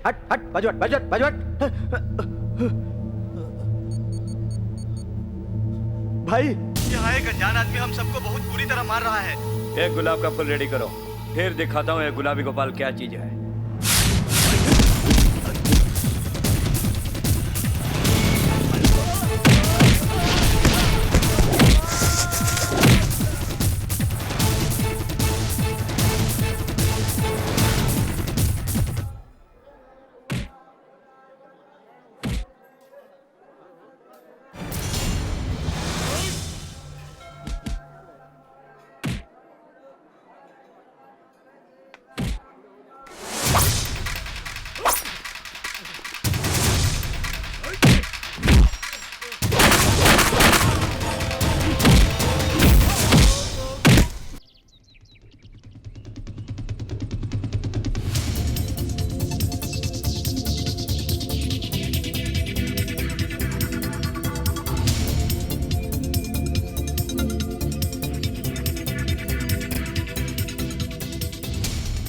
हट हट बाजू हट बाजू हट बाजू हट। भाई यहाँ एक अनजान आदमी हम सबको बहुत बुरी तरह मार रहा है। एक गुलाब का फूल रेडी करो, फिर दिखाता हूँ ये गुलाबी गोपाल क्या चीज है।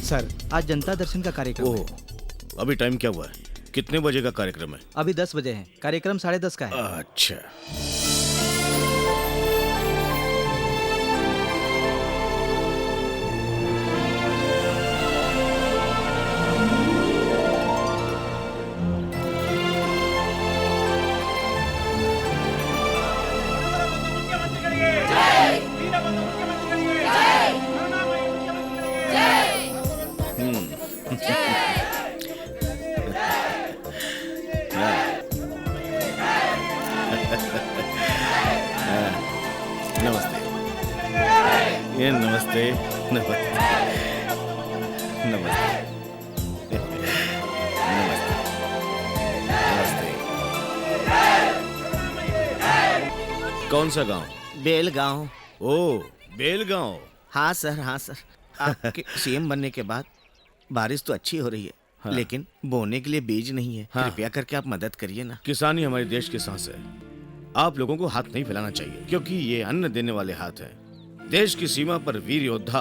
सर, आज जनता दर्शन का कार्यक्रम है। अभी टाइम क्या हुआ है? कितने बजे का कार्यक्रम है? अभी 10 बजे है। कार्यक्रम 10:30 का है। अच्छा। नमस्ते। ये नमस्ते नमस्ते नमस्ते नमस्ते नमस्ते। कौन सा गांव? बेलगांव। ओ, बेलगांव। हाँ सर, हाँ सर। आपके सीएम बनने के बाद बारिश तो अच्छी हो रही है, हाँ। लेकिन बोने के लिए बीज नहीं है। हाँ। कृपया करके आप मदद करिए ना। किसानी हमारे देश की सांस है। आप लोगों को हाथ नहीं फैलाना चाहिए, क्योंकि ये अन्न देने वाले हाथ हैं। देश की सीमा पर वीर योद्धा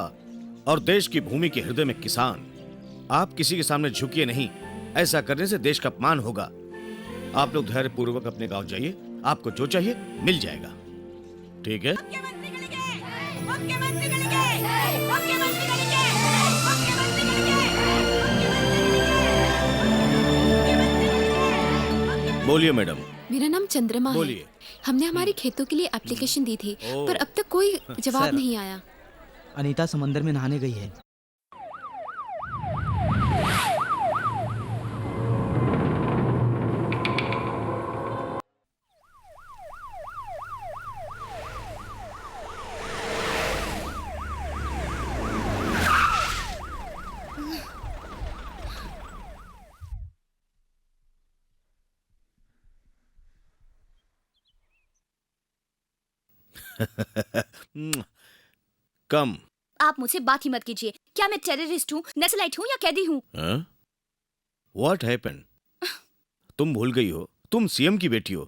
और देश की भूमि के हृदय में किसान। आप किसी के सामने झुकिए नहीं, ऐसा करने से देश का अपमान होगा। आप लोग धैर्य पूर्वक अपने गांव जाइए, आपको जो चाहिए मिल जाएगा। ठीक है? बोलिए मैडम। मेरा नाम चंद्रमा है। बोलिए। हमने हमारे खेतों के लिए एप्लीकेशन दी थी, पर अब तक कोई जवाब सर। नहीं आया। अनीता समंदर में नहाने गई है। कम। आप मुझसे बात ही मत कीजिए। क्या मैं टेररिस्ट हूँ, नक्सलाइट हूँ या कैदी हूँ? What happened? तुम भूल गई हो, तुम सीएम की बेटी हो।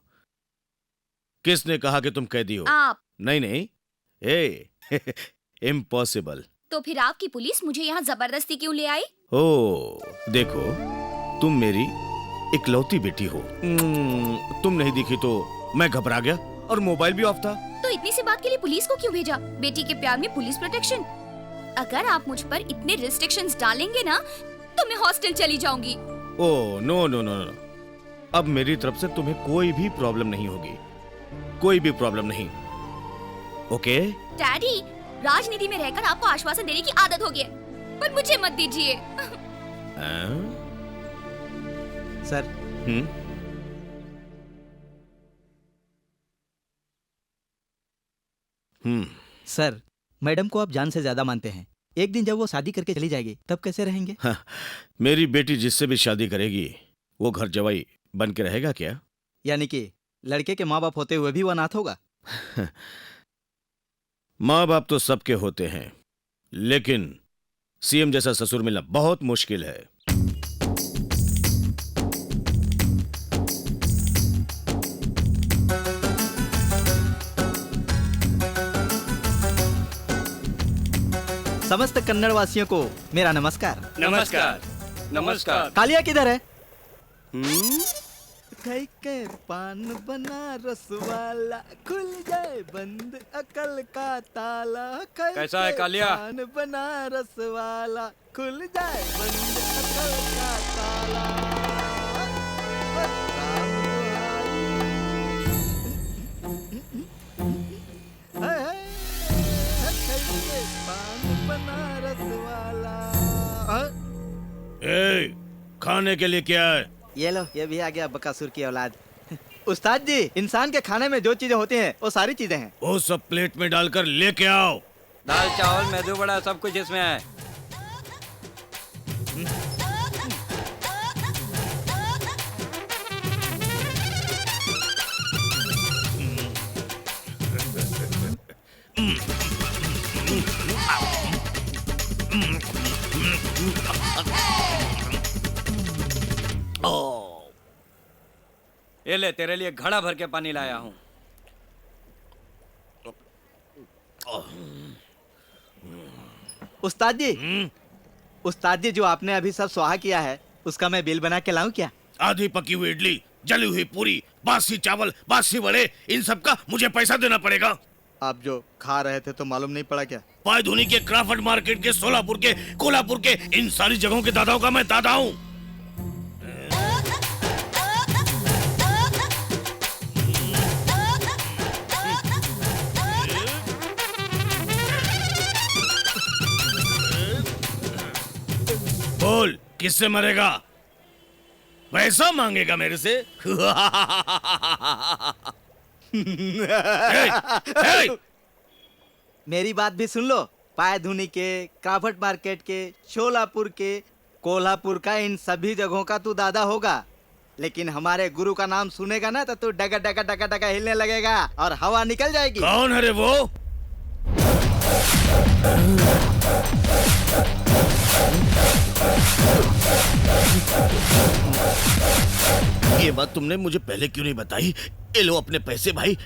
किसने कहा कि तुम कैदी हो? आप। नहीं नहीं, इम्पॉसिबल। तो फिर आपकी पुलिस मुझे यहाँ जबरदस्ती क्यों ले आई? ओ, देखो, तुम मेरी इकलौती बेटी हो। तुम नहीं दिखी तो मैं घबरा गया और मोबाइल भी ऑफ था। तो इतनी सी बात के लिए पुलिस को क्यों भेजा? बेटी के प्यार में पुलिस प्रोटेक्शन। अगर आप मुझ पर इतने रिस्ट्रिक्शंस डालेंगे ना, तो मैं हॉस्टल चली जाऊंगी। Oh no no no no, अब मेरी तरफ से तुम्हें कोई भी प्रॉब्लम नहीं होगी, कोई भी प्रॉब्लम नहीं। ओके? डैडी, राजनीति में रहकर आपको आश्वासन देने की आदत हो गई है, पर मुझे मत दीजिए। हाँ? सर सर, मैडम को आप जान से ज्यादा मानते हैं। एक दिन जब वो शादी करके चली जाएगी तब कैसे रहेंगे? हाँ, मेरी बेटी जिससे भी शादी करेगी वो घर जवाई बन के रहेगा क्या? यानी कि लड़के के माँ बाप होते हुए भी वो अनाथ होगा? माँ बाप तो सबके होते हैं, लेकिन सीएम जैसा ससुर मिलना बहुत मुश्किल है। समस्त कन्नड़ वासियों को मेरा नमस्कार। नमस्कार। नमस्कार। कालिया किधर है? खाई के पान बनारस वाला, खुल जाए बंद अकल का ताला। खाई कैसा है के कालिया? पान बनारस वाला, खुल जाए बंद अकल का ताला। खाई के पान बनारस वाला। ए, खाने के लिए क्या है? ये लो, ये भी आ गया बकासुर की औलाद। उस्ताद जी, इंसान के खाने में जो चीजें होती हैं वो सारी चीजें हैं। वो सब प्लेट में डालकर लेके आओ। दाल चावल मेदू बड़ा सब कुछ इसमें है। ये ले, तेरे लिए घड़ा भर के पानी लाया हूँ। उस्ताद जी, जो आपने अभी सब स्वाहा किया है उसका मैं बिल बना के लाऊं क्या? आधी पकी हुई इडली, जली हुई पूरी, बासी चावल, बासी वड़े, इन सब का मुझे पैसा देना पड़ेगा। आप जो खा रहे थे तो मालूम नहीं पड़ा क्या? पायधुनी के, क्राफर्ड मार्केट के, सोलापुर के, कोल्हापुर के, इन सारी जगहों के दादाओं का मैं दादा हूँ। बोल, किससे मरेगा? पैसा मांगेगा मेरे से? मेरी बात भी सुन लो। पायधुनी के, क्राफर्ड मार्केट के, शोलापुर के, कोल्हापुर का, इन सभी जगहों का तू दादा होगा, लेकिन हमारे गुरु का नाम सुनेगा ना तो तू डगा डगा डगा डगा हिलने लगेगा और हवा निकल जाएगी। कौन है रे वो? ये बात तुमने मुझे पहले क्यों नहीं बताई? ये लो अपने पैसे भाई।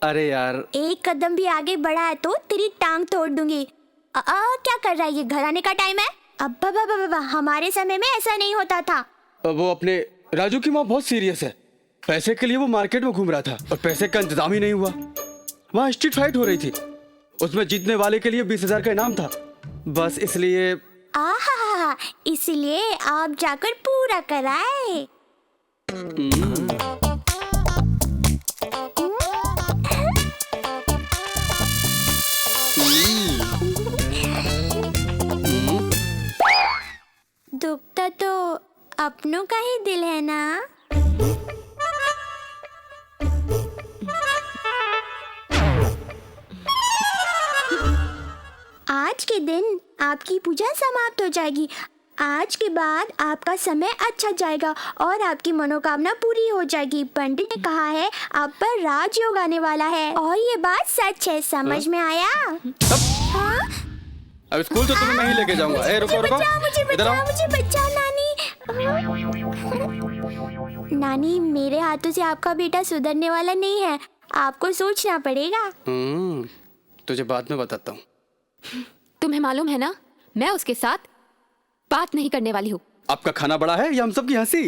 अरे यार, एक कदम भी आगे बढ़ा है तो तेरी टांग तोड़ दूंगी। क्या कर रहा है ये? घर आने का टाइम है? अब्बा बाबा बाबा, हमारे समय में ऐसा नहीं होता था। वो अपने राजू की माँ बहुत सीरियस है। पैसे के लिए वो मार्केट में घूम रहा था और पैसे का इंतजाम ही नहीं हुआ। वहाँ स्ट्रीट फाइट हो रही थी, उसमें जीतने वाले के लिए 20,000 का इनाम था। बस इसलिए इसलिए आप जाकर पूरा कराए। दुखता तो अपनों का ही दिल है ना। आज के दिन आपकी पूजा समाप्त हो जाएगी। आज के बाद आपका समय अच्छा जाएगा और आपकी मनोकामना पूरी हो जाएगी। पंडित ने कहा है आप पर राजयोग आने वाला है और ये बात सच है। समझ में आया? हाँ? अब स्कूल तो तुम्हें मैं ही लेके जाऊंगा। ए, रुको रुको, इधर आओ। मुझे बचाओ नानी। नानी, मेरे हाथों से आपका बेटा सुधरने वाला नहीं है, आपको सोचना पड़ेगा। तुझे बाद में बताता हूँ। तुम्हें मालूम है ना, मैं उसके साथ बात नहीं करने वाली हूँ। आपका खाना बड़ा है या हम सबकी हंसी?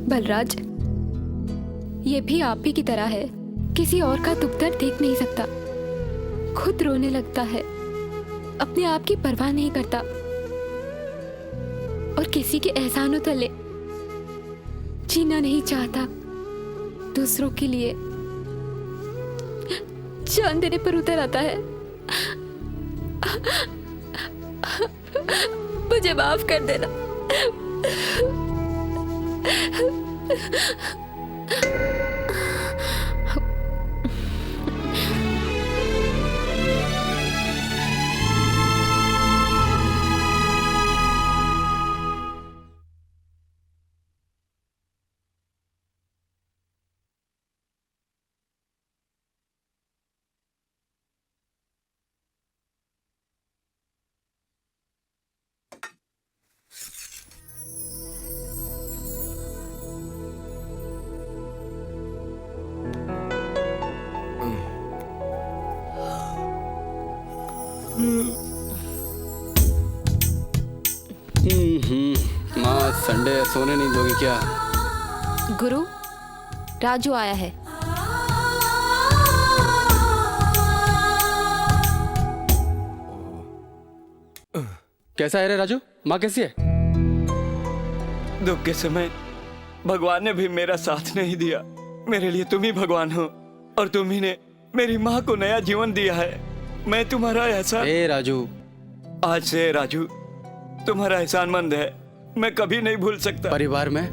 बलराज, ये भी आप ही की तरह है, किसी और का दुख दर्द देख नहीं सकता, खुद रोने लगता है, अपने आप की परवाह नहीं करता और किसी के एहसानों तले जीना नहीं चाहता। दूसरों के लिए जान देने पर उतर आता है। मुझे माफ कर देना। माँ, संडे है, सोने नहीं दोगी क्या? गुरु, राजू आया है। कैसा है रे राजू? माँ कैसी है? दुख के समय भगवान ने भी मेरा साथ नहीं दिया। मेरे लिए तुम ही भगवान हो और तुम ही ने मेरी माँ को नया जीवन दिया है। मैं तुम्हारा एहसान। ए राजू, आज से राजू तुम्हारा एहसानमंद है, मैं कभी नहीं भूल सकता। परिवार में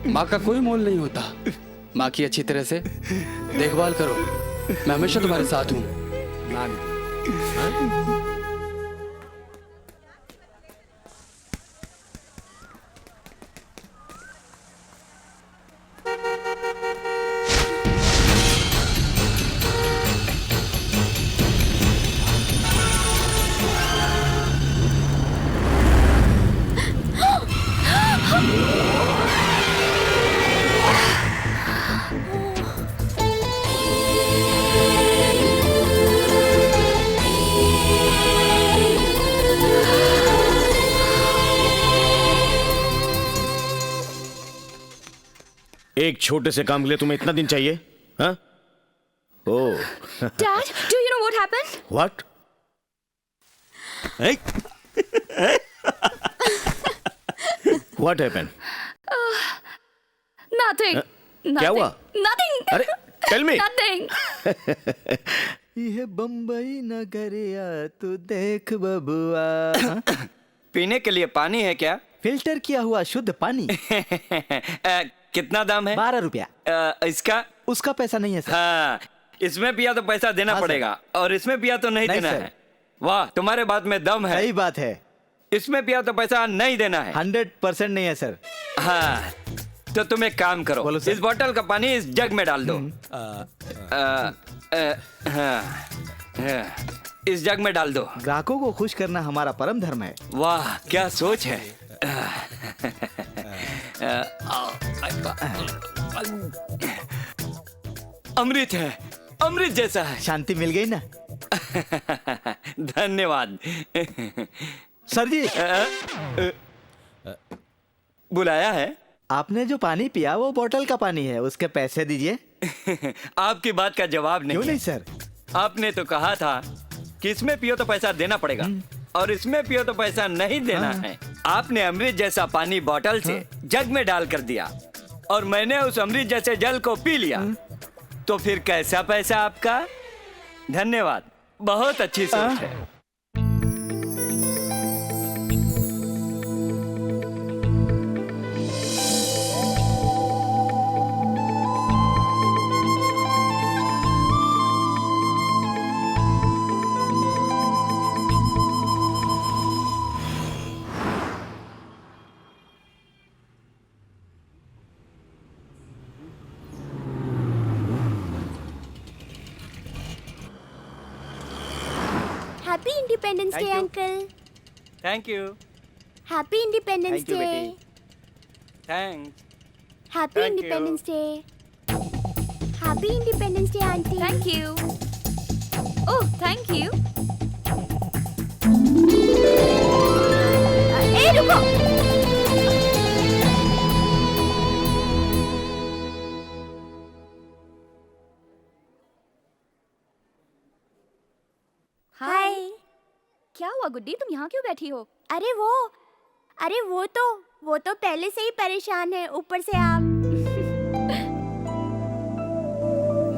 माँ का कोई मोल नहीं होता। माँ की अच्छी तरह से देखभाल करो, मैं हमेशा तुम्हारे साथ हूँ। एक छोटे से काम के लिए तुम्हें इतना दिन चाहिए? हाँ? ओह। Dad, do you know what happened? What? What happened? Nothing. क्या हुआ? Nothing. अरे, tell me. Nothing. यह बम्बई नगरिया तू देख बबुआ। पीने के लिए पानी है क्या? फिल्टर किया हुआ शुद्ध पानी। कितना दाम है? 12 रुपया। इसका? उसका पैसा नहीं है सर। हाँ, इसमें पिया तो पैसा देना पड़ेगा और इसमें पिया तो नहीं देना है। वाह, तुम्हारे बात में दम है। सही बात है। इसमें पिया तो पैसा नहीं देना है। 100% नहीं है सर। हाँ, तो तुम एक काम करो, बोलो सर। इस बोतल का पानी इस जग में डाल दो। हाँ, इस जग में डाल दो। ग्राहकों को खुश करना हमारा परम धर्म है। वाह क्या सोच है। अमृत है, अमृत जैसा है। शांति मिल गई ना? धन्यवाद। सर जी, बुलाया है? आपने जो पानी पिया वो बोतल का पानी है, उसके पैसे दीजिए। आपकी बात का जवाब नहीं क्यों है। नहीं सर? आपने तो कहा था कि इसमें पियो तो पैसा देना पड़ेगा और इसमें पियो तो पैसा नहीं देना है। आपने अमृत जैसा पानी बोतल से जग में डाल कर दिया और मैंने उस अमृत जैसे जल को पी लिया, तो फिर कैसा पैसा आपका? धन्यवाद, बहुत अच्छी सोच है। Happy independence day Thank you. Uncle. Thank you. Happy independence Thank you, day. Thanks. Happy Thank you. Independence day. Happy independence day aunty. Thank you. Oh thank you. ए रुको। हाय। क्या हुआ गुड्डी, तुम यहाँ क्यों बैठी हो? अरे वो तो पहले से ही परेशान है, ऊपर से आप।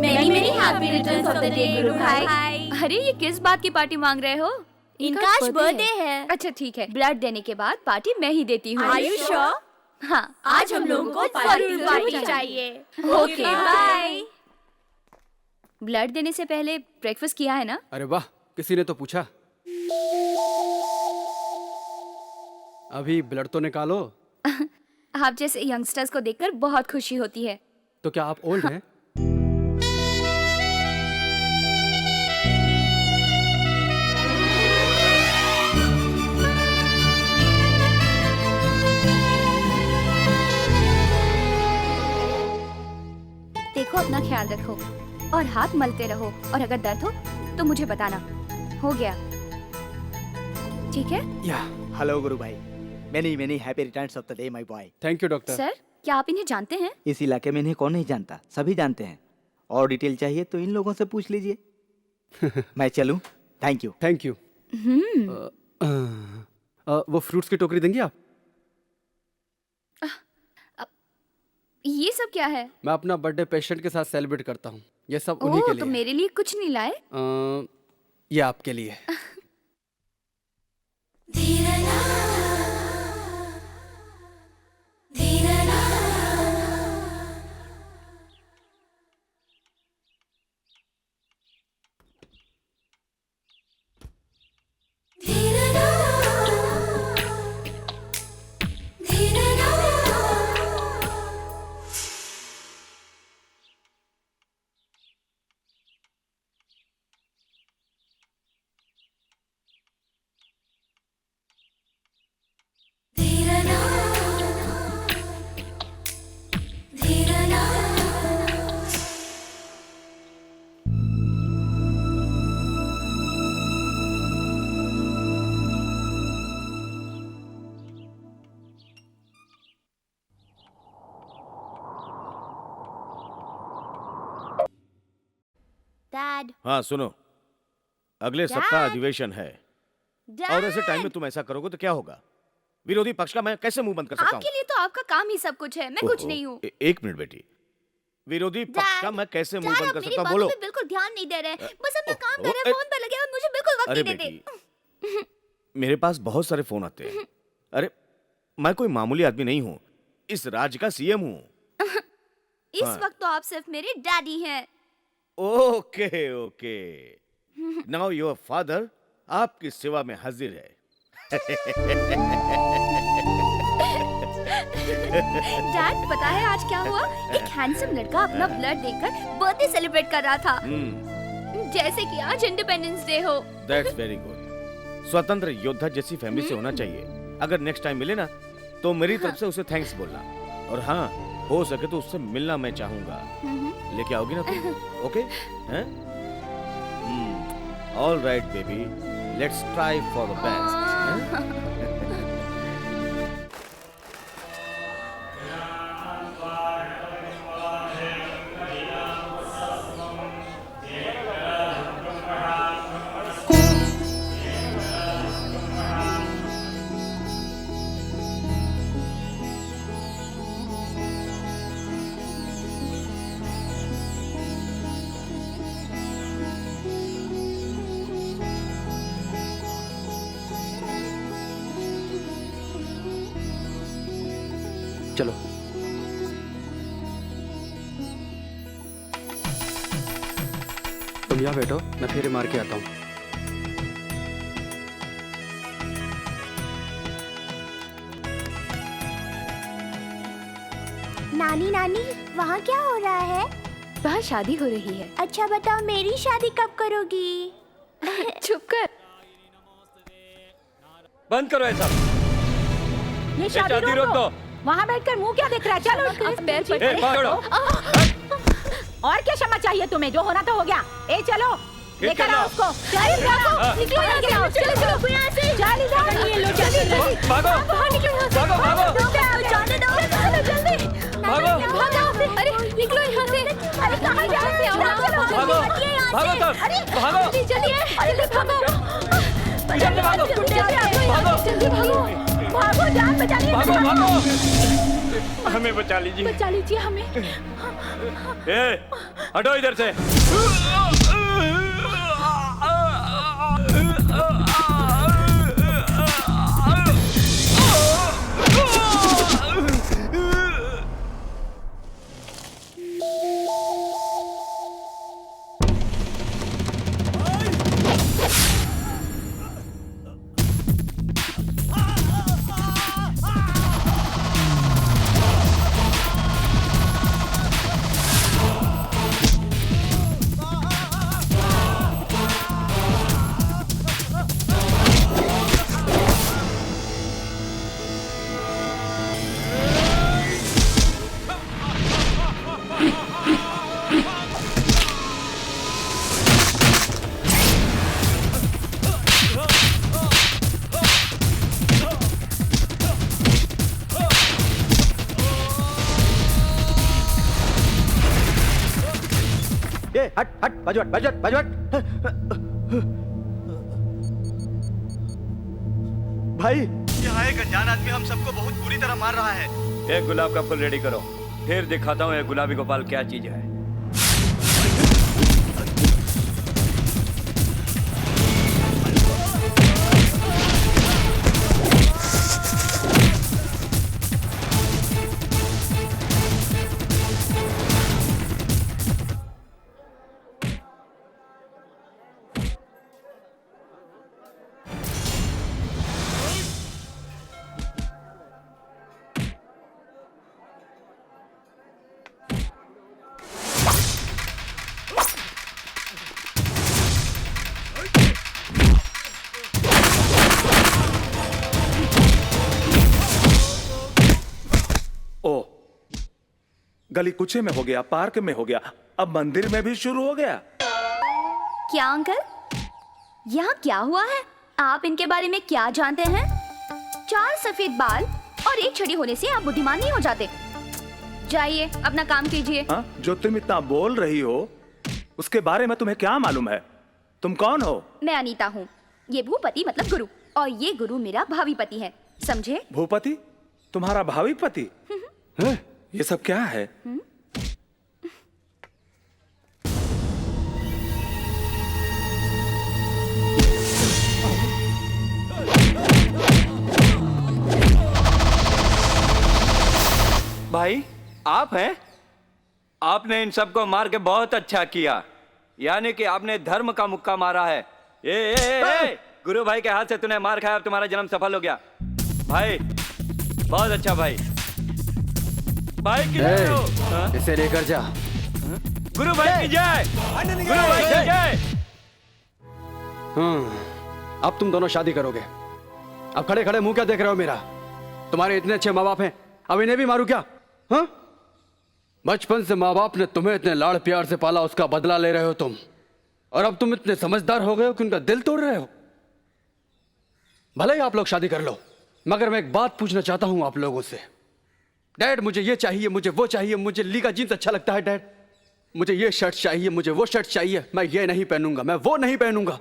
मेरी happy returns of the day गुरु भाई। अरे ये किस बात की पार्टी मांग रहे हो? इनका आज बर्थडे है। अच्छा ठीक है, ब्लड देने के बाद पार्टी मैं ही देती हूँ। Are you sure? हाँ, आज हम लोगों को जरूर पार्टी चाहिए। Okay bye. ब्लड देने से पहले ब्रेकफास्ट किया है ना? अरे वाह, किसी ने तो पूछा। अभी ब्लड तो निकालो। आप जैसे यंगस्टर्स को देखकर बहुत खुशी होती है। तो क्या आप ओल्ड हैं? देखो अपना ख्याल रखो और हाथ मलते रहो, और अगर दर्द हो तो मुझे बताना। हो गया, ठीक है? या हेलो गुरु भाई, many happy returns of the day my boy. Thank you doctor. Sir, क्या आप इन्हें जानते हैं? इस इलाके में इन्हें कौन नहीं जानता, सभी जानते हैं। और डिटेल चाहिए तो इन लोगों से पूछ लीजिए। मैं चलूं? Thank you. Thank you. वो फ्रूट्स की टोकरी देंगी आप? ये सब क्या है? मैं अपना बर्थडे पेशेंट के साथ सेलिब्रेट करता हूँ। ये सब उन्हीं के ओह, लिए तो है। मेरे लिए कुछ नहीं लाए? ये आपके लिए। डैड, हाँ सुनो, अगले सप्ताह अधिवेशन है और ऐसे टाइम में तुम ऐसा करोगे तो क्या होगा? विरोधी पक्ष का मैं कैसे मुंह बंद कर सकता आपके लिए तो आपका काम ही सब कुछ है, मैं कुछ नहीं हूँ। एक मिनट बेटी, विरोधी पक्ष का मैं कैसे मुंह बंद कर मेरी सकता हूँ? बातों बोलो। पे बिल्कुल ध्यान नहीं दे रहे, बस अपना काम कर ओहो, रहे, फोन पे लगे और मुझे बिल्कुल वक्त अरे नहीं देते। बेटी, मेरे पास बहुत सारे फोन आते हैं। अरे मैं कोई मामूली आदमी नहीं हूँ, इस राज्य का सीएम हूँ। इस वक्त तो आप सिर्फ मेरे डैडी हैं। Okay okay, now your father आपकी सेवा में हाजिर है। डैड पता है आज क्या हुआ? एक हैंडसम लड़का अपना ब्लड देकर बर्थडे सेलिब्रेट कर रहा था, जैसे कि आज इंडिपेंडेंस डे हो। That's very good. स्वतंत्र योद्धा जैसी फैमिली से होना चाहिए। अगर नेक्स्ट टाइम मिले ना तो मेरी तरफ से उसे थैंक्स बोलना। और हाँ, हो सके तो उससे मिलना मैं चाहूंगा। लेके आओगी ना तुम? ओके? हैं? All right baby, let's try for the best. चलो। तुम यहाँ बैठो, मैं फेरे मार के आता हूँ। नानी नानी, वहाँ क्या हो रहा है? वहाँ शादी हो रही है। अच्छा बताओ, मेरी शादी कब करोगी? चुप कर। बंद करो ऐसा। ये शादी रोक दो। वहाँ बैठकर मुंह क्या देख रहा है? चलो आप पैर ए, पकड़ो। और क्या क्षमा चाहिए तुम्हें? जो होना तो हो गया। ए चलो, लेकर आओ उसको। चलो निकलो यहाँ से। चलो यहाँ से। चल इधर। ये लो जल्दी। भागो। भागो भागो। जाने दो। चलो जल्दी। भागो। भागो। अरे निकलो यहाँ से। अरे कहाँ जा रहे हो? भागो। भागो तब। भागो। जल्दी भागो। जल्दी भागो। भागो। जल्दी भागो। भागो, जान बचाइए। भागो भागो। हमें बचा लीजिए। बचा लीजिए हमें। ए, हटो इधर से। हट हट, बाजू हट, बाजू हट, बाजू हट। भाई, यहाँ एक अनजान आदमी हम सबको बहुत बुरी तरह मार रहा है। एक गुलाब का फूल रेडी करो, फिर दिखाता हूँ ये गुलाबी गोपाल क्या चीज है। गली कुचे में हो गया, पार्क में हो गया, अब मंदिर में भी शुरू हो गया। क्या अंकल, यहाँ क्या हुआ है? आप इनके बारे में क्या जानते हैं? 4 सफेद बाल और एक छड़ी होने से आप बुद्धिमान नहीं हो जाते। जाइए अपना काम कीजिए। हाँ? जो तुम इतना बोल रही हो उसके बारे में तुम्हें क्या मालूम है? तुम कौन हो? मैं अनीता हूँ। ये भूपति मतलब गुरु, और ये गुरु मेरा भावी पति है, समझे? भूपति? तुम्हारा भावी पति? ये सब क्या है? भाई आप हैं? आपने इन सबको मार के बहुत अच्छा किया, यानी कि आपने धर्म का मुक्का मारा है। ए, गुरु भाई के हाथ से तूने मार खाया, अब तुम्हारा जन्म सफल हो गया। भाई बहुत अच्छा भाई। भाई की ए, जय हो। हाँ? इसे लेकर जा। गुरु भाई की जय, गुरु भाई की जय। अब तुम दोनों शादी करोगे। अब खड़े खड़े मुंह क्या देख रहे हो मेरा? तुम्हारे इतने अच्छे माँ बाप हैं, अब इन्हें भी मारू क्या? हाँ? बचपन से माँ बाप ने तुम्हें इतने लाड़ प्यार से पाला, उसका बदला ले रहे हो तुम। और अब तुम इतने समझदार हो गए हो कि उनका दिल तोड़ रहे हो। भले ही आप लोग शादी कर लो, मगर मैं एक बात पूछना चाहता हूं आप लोगों से। डैड, मुझे ये चाहिए, मुझे वो चाहिए, मुझे लीगा जीन्स अच्छा लगता है डैड, मुझे ये शर्ट चाहिए, मुझे वो शर्ट चाहिए, मैं ये नहीं पहनूंगा, मैं वो नहीं पहनूंगा।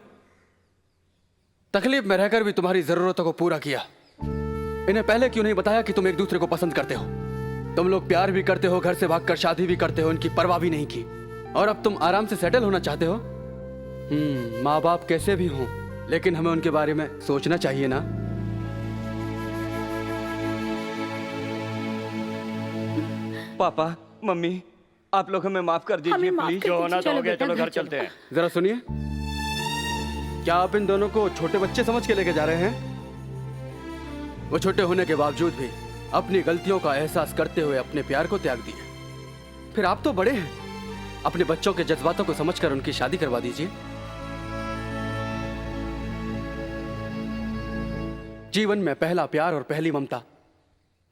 तकलीफ में रहकर भी तुम्हारी जरूरतों को पूरा किया। इन्हें पहले क्यों नहीं बताया कि तुम एक दूसरे को पसंद करते हो? तुम लोग प्यार भी करते हो, घर से भागकर शादी भी करते हो, इनकी परवाह भी नहीं की। और अब तुम आराम से सेटल होना चाहते हो। माँ बाप कैसे भी हों, लेकिन हमें उनके बारे में सोचना चाहिए ना। पापा, मम्मी, आप लोग हमें माफ कर दीजिए प्लीज। जो होना तो हो गया, चलो घर चलते हैं। जरा सुनिए, क्या आप इन दोनों को छोटे बच्चे समझ के लेके जा रहे हैं? वो छोटे होने के बावजूद भी अपनी गलतियों का एहसास करते हुए अपने प्यार को त्याग दिए। फिर आप तो बड़े हैं, अपने बच्चों के जज्बातों को समझकर उनकी शादी करवा दीजिए। जीवन में पहला प्यार और पहली ममता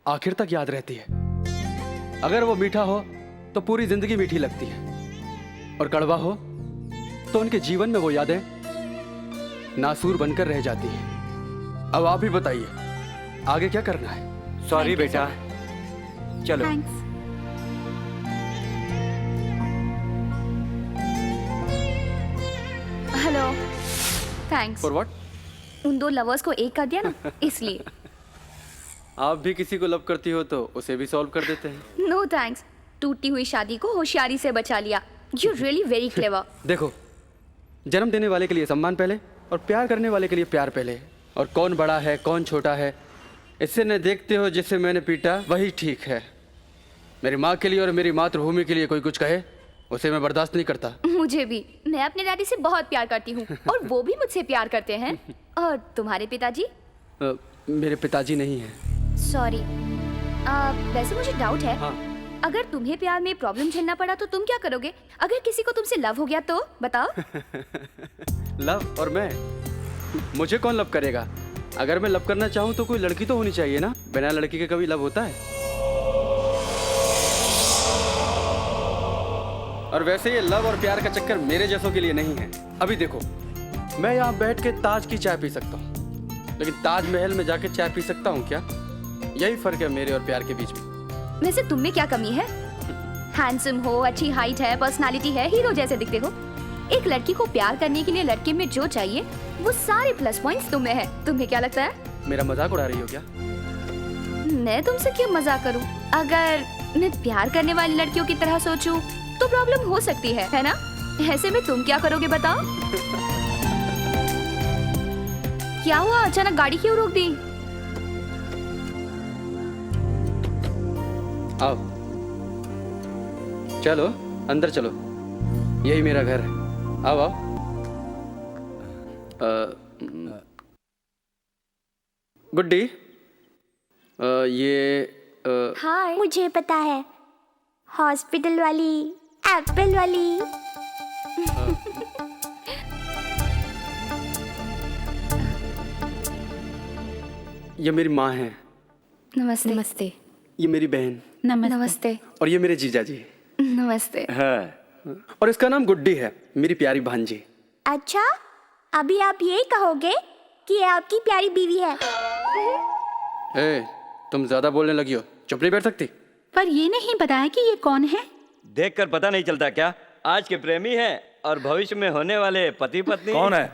आखिर तक याद रहती है। अगर वो मीठा हो तो पूरी जिंदगी मीठी लगती है, और कड़वा हो तो उनके जीवन में वो यादें नासूर बनकर रह जाती हैं। अब आप ही बताइए, आगे क्या करना है? सॉरी बेटा, चलो। Hello, thanks. For what? उन दो लवर्स को एक कर दिया ना, इसलिए। आप भी किसी को लव करती हो तो उसे भी सॉल्व कर देते हैं। नो थैंक्स, टूटी हुई शादी को होशियारी से बचा लिया। You really very clever. देखो, जन्म देने वाले के लिए सम्मान पहले और प्यार करने वाले के लिए प्यार पहले। और कौन बड़ा है कौन छोटा है इससे न देखते हो जिसे मैंने पीटा वही ठीक है। मेरी माँ के लिए और मेरी मातृभूमि के लिए कोई कुछ कहे उसे मैं बर्दाश्त नहीं करता। मुझे भी, मैं अपने डैडी से बहुत प्यार करती हूँ और वो भी मुझसे प्यार करते हैं। और तुम्हारे पिताजी? मेरे पिताजी नहीं हैं। सॉरी, वैसे मुझे डाउट है। हाँ। अगर तुम्हें प्यार में प्रॉब्लम झेलना पड़ा तो तुम क्या करोगे? अगर किसी को तुमसे लव हो गया तो बताओ। लव? और मैं? मुझे कौन लव करेगा? अगर मैं लव करना चाहूँ तो कोई लड़की तो होनी चाहिए ना। बिना लड़की के कभी लव होता है? और वैसे ये लव और प्यार का चक्कर मेरे जैसों के लिए नहीं है। अभी देखो, मैं यहाँ बैठ के ताज की चाय पी सकता हूँ, लेकिन ताजमहल में जाके चाय पी सकता हूँ क्या? यही फर्क है मेरे और प्यार के बीच में। वैसे तुम में क्या कमी है? हैंडसम हो, अच्छी हाइट है, पर्सनालिटी है, हीरो जैसे दिखते हो। एक लड़की को प्यार करने के लिए लड़के में जो चाहिए वो सारे प्लस पॉइंट्स तुम में है। तुम्हें क्या लगता है? मेरा मजाक उड़ा रही हो क्या? मैं तुमसे क्यों मजाक करूं? अगर मैं प्यार करने वाली लड़कियों की तरह सोचूं तो प्रॉब्लम हो सकती है ना? ऐसे में तुम क्या करोगे बताओ? क्या हुआ, अचानक गाड़ी क्यों रोक दी? आओ, चलो अंदर चलो, यही मेरा घर है। आओ आओ। गुड्डी, ये हाय। मुझे पता है, हॉस्पिटल वाली, एप्पल वाली। ये मेरी माँ है। नमस्ते। नमस्ते। ये मेरी बहन। नमस्ते। और ये मेरे जीजा जी। नमस्ते। हाँ। और इसका नाम गुड्डी है, मेरी प्यारी भांजी। अच्छा, अभी आप यही कहोगे कि ये आपकी प्यारी बीवी है? ए, तुम ज्यादा बोलने लगी हो, चुप नहीं बैठ सकती? पर ये नहीं बताया कि ये कौन है। देखकर पता नहीं चलता क्या? आज के प्रेमी हैं और भविष्य में होने वाले पति पत्नी। कौन है?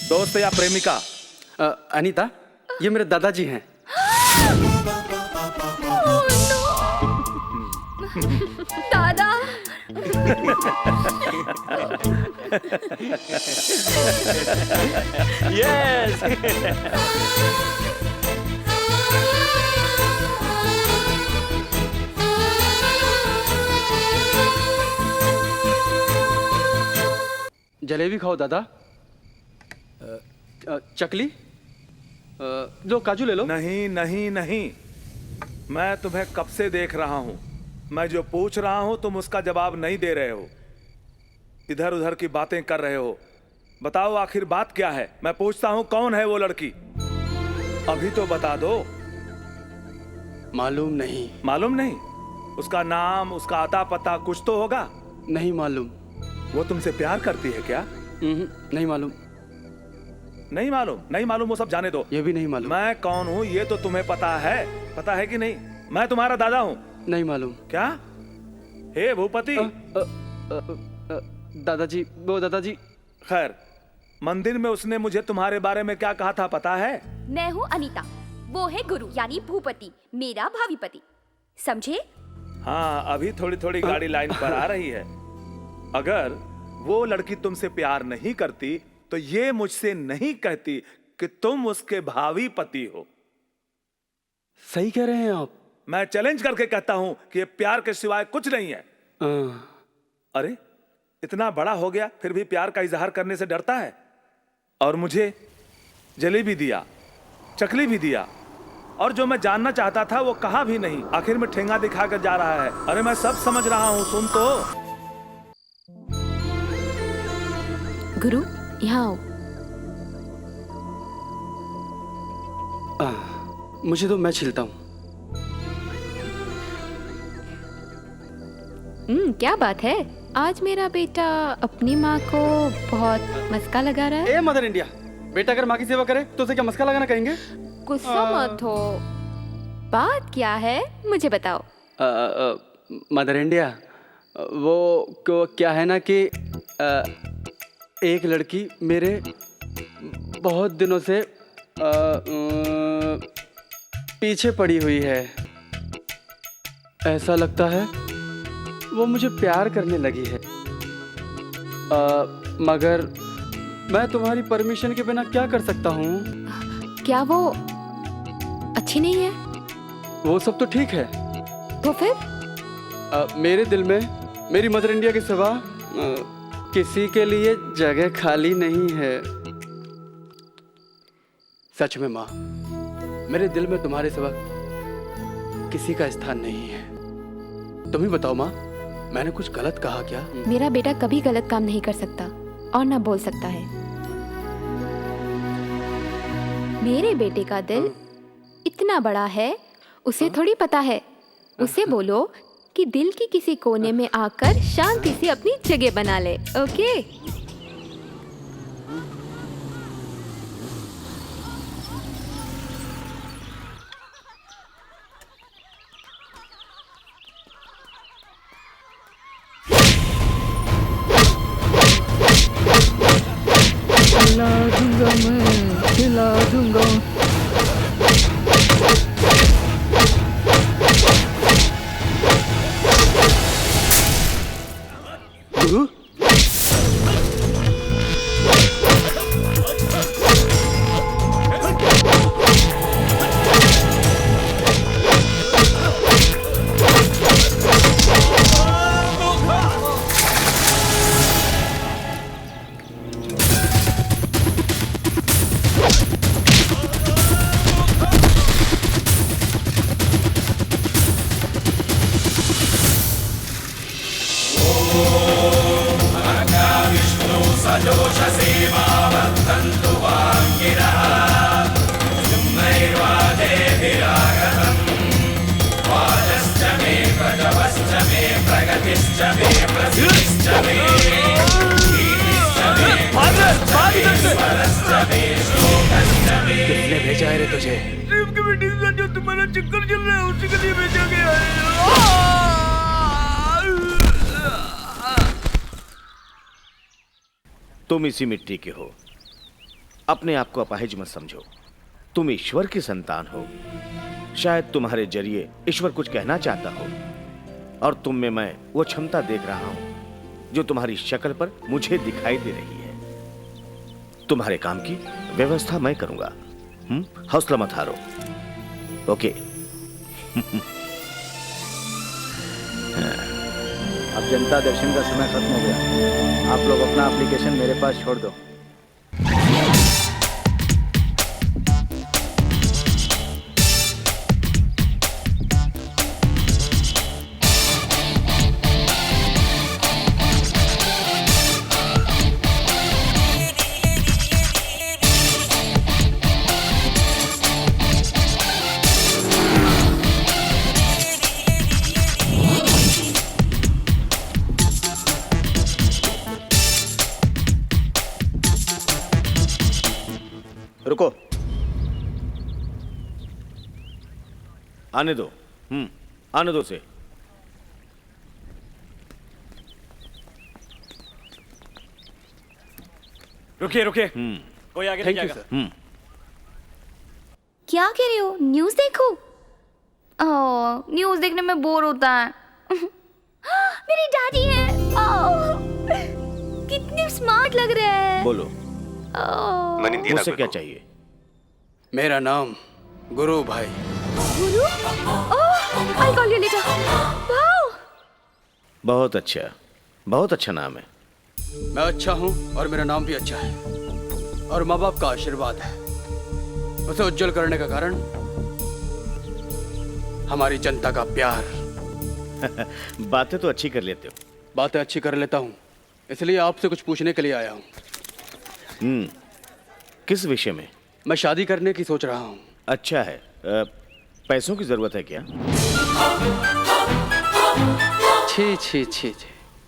दोस्त या प्रेमिका? अनीता, ये मेरे दादाजी हैं। दादा। यस। जलेबी खाओ दादा। चकली? लो, काजू ले लो। नहीं नहीं नहीं, मैं तुम्हें कब से देख रहा हूं। मैं जो पूछ रहा हूं तुम उसका जवाब नहीं दे रहे हो, इधर उधर की बातें कर रहे हो। बताओ आखिर बात क्या है। मैं पूछता हूं कौन है वो लड़की, अभी तो बता दो। मालूम नहीं। मालूम नहीं? उसका नाम, उसका आता पता कुछ तो होगा। नहीं मालूम। वो तुमसे प्यार करती है क्या? नहीं मालूम। नहीं मालूम? नहीं मालूम वो सब जाने दो। ये भी नहीं मालूम। मैं कौन हूँ ये तो तुम्हें पता है। पता है कि नहीं? मैं तुम्हारा दादा हूँ। नहीं मालूम। क्या? हे भूपति। दादाजी, वो दादाजी। खैर, मंदिर में उसने मुझे तुम्हारे बारे में क्या कहा था पता है? मैं हूँ अनीता, वो है गुरु यानी भूपति, मेरा भावी पति। समझे? हाँ, अभी थोड़ी थोड़ी गाड़ी लाइन पर आ रही है। अगर वो लड़की तुमसे प्यार नहीं करती तो ये मुझसे नहीं कहती कि तुम उसके भावी पति हो। सही कह रहे हैं आप। मैं चैलेंज करके कहता हूं कि ये प्यार के सिवाय कुछ नहीं है। अरे, इतना बड़ा हो गया फिर भी प्यार का इजहार करने से डरता है। और मुझे जलेबी दिया, चकली भी दिया, और जो मैं जानना चाहता था वो कहा भी नहीं। आखिर में ठेंगा दिखाकर जा रहा है। अरे मैं सब समझ रहा हूँ, सुन तो। गुरु, यहाँ आओ। मुझे तो मैं छिलता हूँ। क्या बात है, आज मेरा बेटा अपनी माँ को बहुत मस्का लगा रहा है। ए मदर इंडिया, बेटा अगर माँ की सेवा करे तो उसे क्या मस्का लगाना कहेंगे? गुस्सा मत हो, बात क्या है मुझे बताओ। मदर इंडिया, वो क्या है ना कि एक लड़की मेरे बहुत दिनों से पीछे पड़ी हुई है। ऐसा लगता है वो मुझे प्यार करने लगी है। मगर मैं तुम्हारी परमिशन के बिना क्या कर सकता हूँ? क्या वो अच्छी नहीं है? वो सब तो ठीक है। तो फिर? मेरे दिल में मेरी मदर इंडिया के सिवा किसी के लिए जगह खाली नहीं है। सच में माँ, मेरे दिल में तुम्हारे सिवा किसी का स्थान नहीं है। तुम ही बताओ माँ, मैंने कुछ गलत कहा क्या? मेरा बेटा कभी गलत काम नहीं कर सकता और ना बोल सकता है। मेरे बेटे का दिल इतना बड़ा है, उसे थोड़ी पता है। उसे बोलो कि दिल की किसी कोने में आकर शांति से अपनी जगह बना ले। ओके? खिला दूंगा मैं, खिला दूंगा। किसने भेजा है रे तुझे? जो तुम्हारा चक्कर चल रहा है उसी के लिए भेजा गया है। तुम इसी मिट्टी के हो, अपने आप को अपाहिज मत समझो। तुम ईश्वर की संतान हो। शायद तुम्हारे जरिए ईश्वर कुछ कहना चाहता हो, और तुम में मैं वो क्षमता देख रहा हूं जो तुम्हारी शक्ल पर मुझे दिखाई दे रही है। तुम्हारे काम की व्यवस्था मैं करूंगा। हौसला मत हारो। ओके? अब जनता दर्शन का समय खत्म हो गया। आप लोग अपना एप्लीकेशन मेरे पास छोड़ दो। आने दो। आने दो से। रुकिए रुकिए, कोई आगे नहीं थैंक यू जाएगा। सर। क्या कह रहे हो? न्यूज़ देखो। ओह, न्यूज़ देखने में बोर होता है। मेरी डैडी है। कितने स्मार्ट लग रहे हैं। बोलो, ओह, मुझसे क्या चाहिए? मेरा नाम गुरु भाई। गुरु? ओह, I'll call you later. Wow. बहुत अच्छा नाम है। मैं अच्छा हूँ और मेरा नाम भी अच्छा है और माँ बाप का आशीर्वाद है। उसे उज्जवल करने का कारण हमारी जनता का प्यार। बातें तो अच्छी कर लेते हो। बातें अच्छी कर लेता हूँ, इसलिए आपसे कुछ पूछने के लिए आया हूँ। किस विषय में? मैं शादी करने की सोच रहा हूँ। अच्छा है। पैसों की जरूरत है क्या? छी छी छी छी,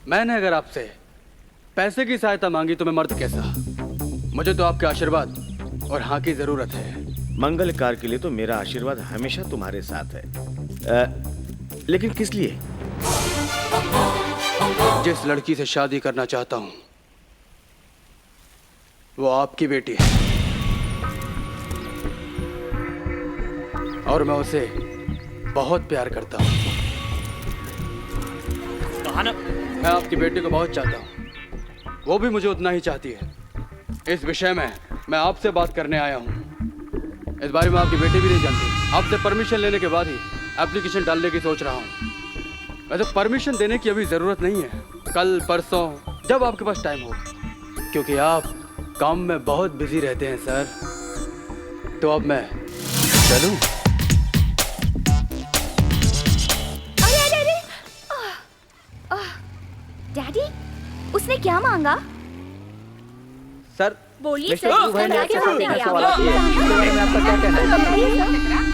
मैंने अगर आपसे पैसे की सहायता मांगी तो मैं मर्द कैसा? मुझे तो आपके आशीर्वाद और हाँ की जरूरत है। मंगल कार्य के लिए तो मेरा आशीर्वाद हमेशा तुम्हारे साथ है। लेकिन किस लिए? जिस लड़की से शादी करना चाहता हूँ वो आपकी बेटी है और मैं उसे बहुत प्यार करता हूँ। मैं आपकी बेटी को बहुत चाहता हूँ, वो भी मुझे उतना ही चाहती है। इस विषय में मैं आपसे बात करने आया हूँ। इस बारे में आपकी बेटी भी नहीं जानती। आपसे परमिशन लेने के बाद ही एप्लीकेशन डालने की सोच रहा हूँ। वैसे परमिशन देने की अभी ज़रूरत नहीं है, कल परसों जब आपके पास टाइम हो, क्योंकि आप काम में बहुत बिजी रहते हैं सर। तो अब मैं चलूँ? डैडी, उसने क्या मांगा? सर, बोलिए मिस्टर गुरु भाई ने आपसे पूछने का सवाल किया है। इसके बारे में आपका क्या कहना है?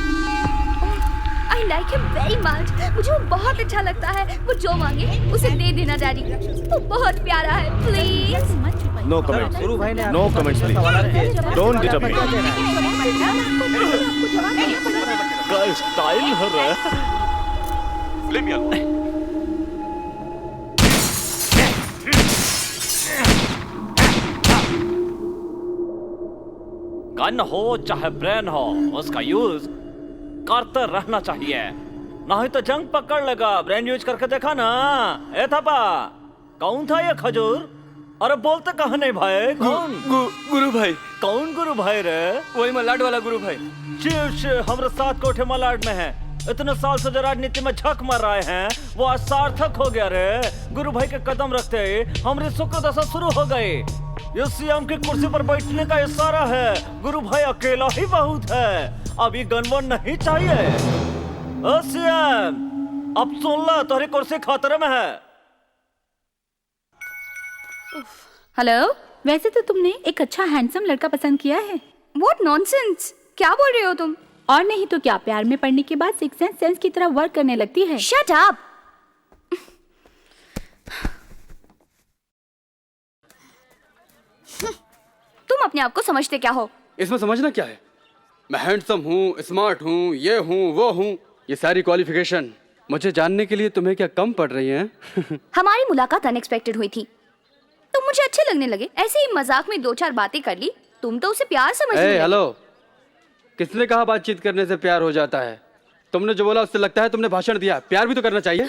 I like him very much. मुझे वो बहुत अच्छा लगता है। वो जो मांगे उसे दे देना डैडी। वो बहुत प्यारा है। प्लीज। No comments. गुरु भाई ने no comments please. Don't disturb me. का स्टाइल है रे। ले मिया। गन हो चाहे ब्रेन हो, उसका यूज करते रहना चाहिए, नहीं तो जंग पकड़ लेगा। ब्रेन यूज करके देखा ना। ए थापा, कौन था ये खजूर? अरे बोलते कहा नहीं भाई? कौन? गुरु भाई। कौन गुरु भाई रे? वही मलाड वाला गुरु भाई। शिव हमारे साथ कोठे मलाड में है। इतने साल से जो राजनीति में झक मार रहे हैं वो आज सार्थक हो गया रे। गुरु भाई के कदम रखते ही हमारी सुख दशा शुरू हो गई। ये सीएम की कुर्सी पर बैठने का इशारा है। गुरु भाई अकेला ही बहुत है, अभी गनवन नहीं चाहिए। ओ सीएम, अब सुन ला, तुम्हारी कुर्सी खतरे में है। हेलो, वैसे तो तुमने एक अच्छा हैंडसम लड़का पसंद किया है। What nonsense? क्या बोल रहे हो तुम? और नहीं तो क्या, प्यार में पड़ने के बाद सिक्स सेंस की तरह वर्क करने लगती है। Shut up! तुम अपने आप को समझते क्या हो? इसमें समझना क्या है? मैं हैंडसम हूँ, स्मार्ट हूँ, ये हूँ, वो हूँ। ये सारी क्वालिफिकेशन मुझे जानने के लिए तुम्हें क्या कम पड़ रही है? हमारी मुलाकात अनएक्सपेक्टेड हुई थी, तुम मुझे अच्छे लगने लगे। ऐसे ही मजाक में दो चार बातें कर ली, तुम तो उसे प्यार समझने लगे। हेलो, किसने कहा बातचीत करने से प्यार हो जाता है? तुमने जो बोला उससे लगता है तुमने भाषण दिया। प्यार भी तो करना चाहिए।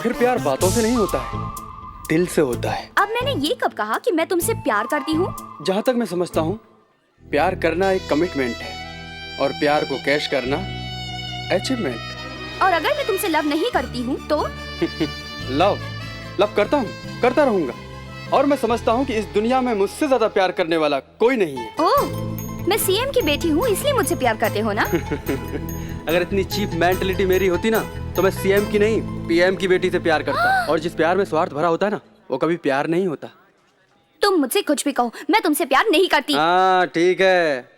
फिर प्यार बातों से नहीं होता है, दिल से होता है। अब मैंने ये कब कहा कि मैं तुमसे प्यार करती हूँ? जहाँ तक मैं समझता हूँ, प्यार करना एक कमिटमेंट है और प्यार को कैश करना अचीवमेंट। और अगर मैं तुमसे लव नहीं करती हूँ तो? लव करता हूँ, करता रहूंगा। और मैं समझता हूँ कि इस दुनिया में मुझसे ज्यादा प्यार करने वाला कोई नहीं है। ओह, मैं सीएम की बेटी हूँ इसलिए मुझसे प्यार करते हो ना? अगर इतनी चीप मेंटलिटी मेरी होती ना तो मैं सीएम की नहीं पीएम की बेटी से प्यार करता। और जिस प्यार में स्वार्थ भरा होता है ना, वो कभी प्यार नहीं होता। तुम मुझसे कुछ भी कहो, मैं तुमसे प्यार नहीं करती। हाँ ठीक है,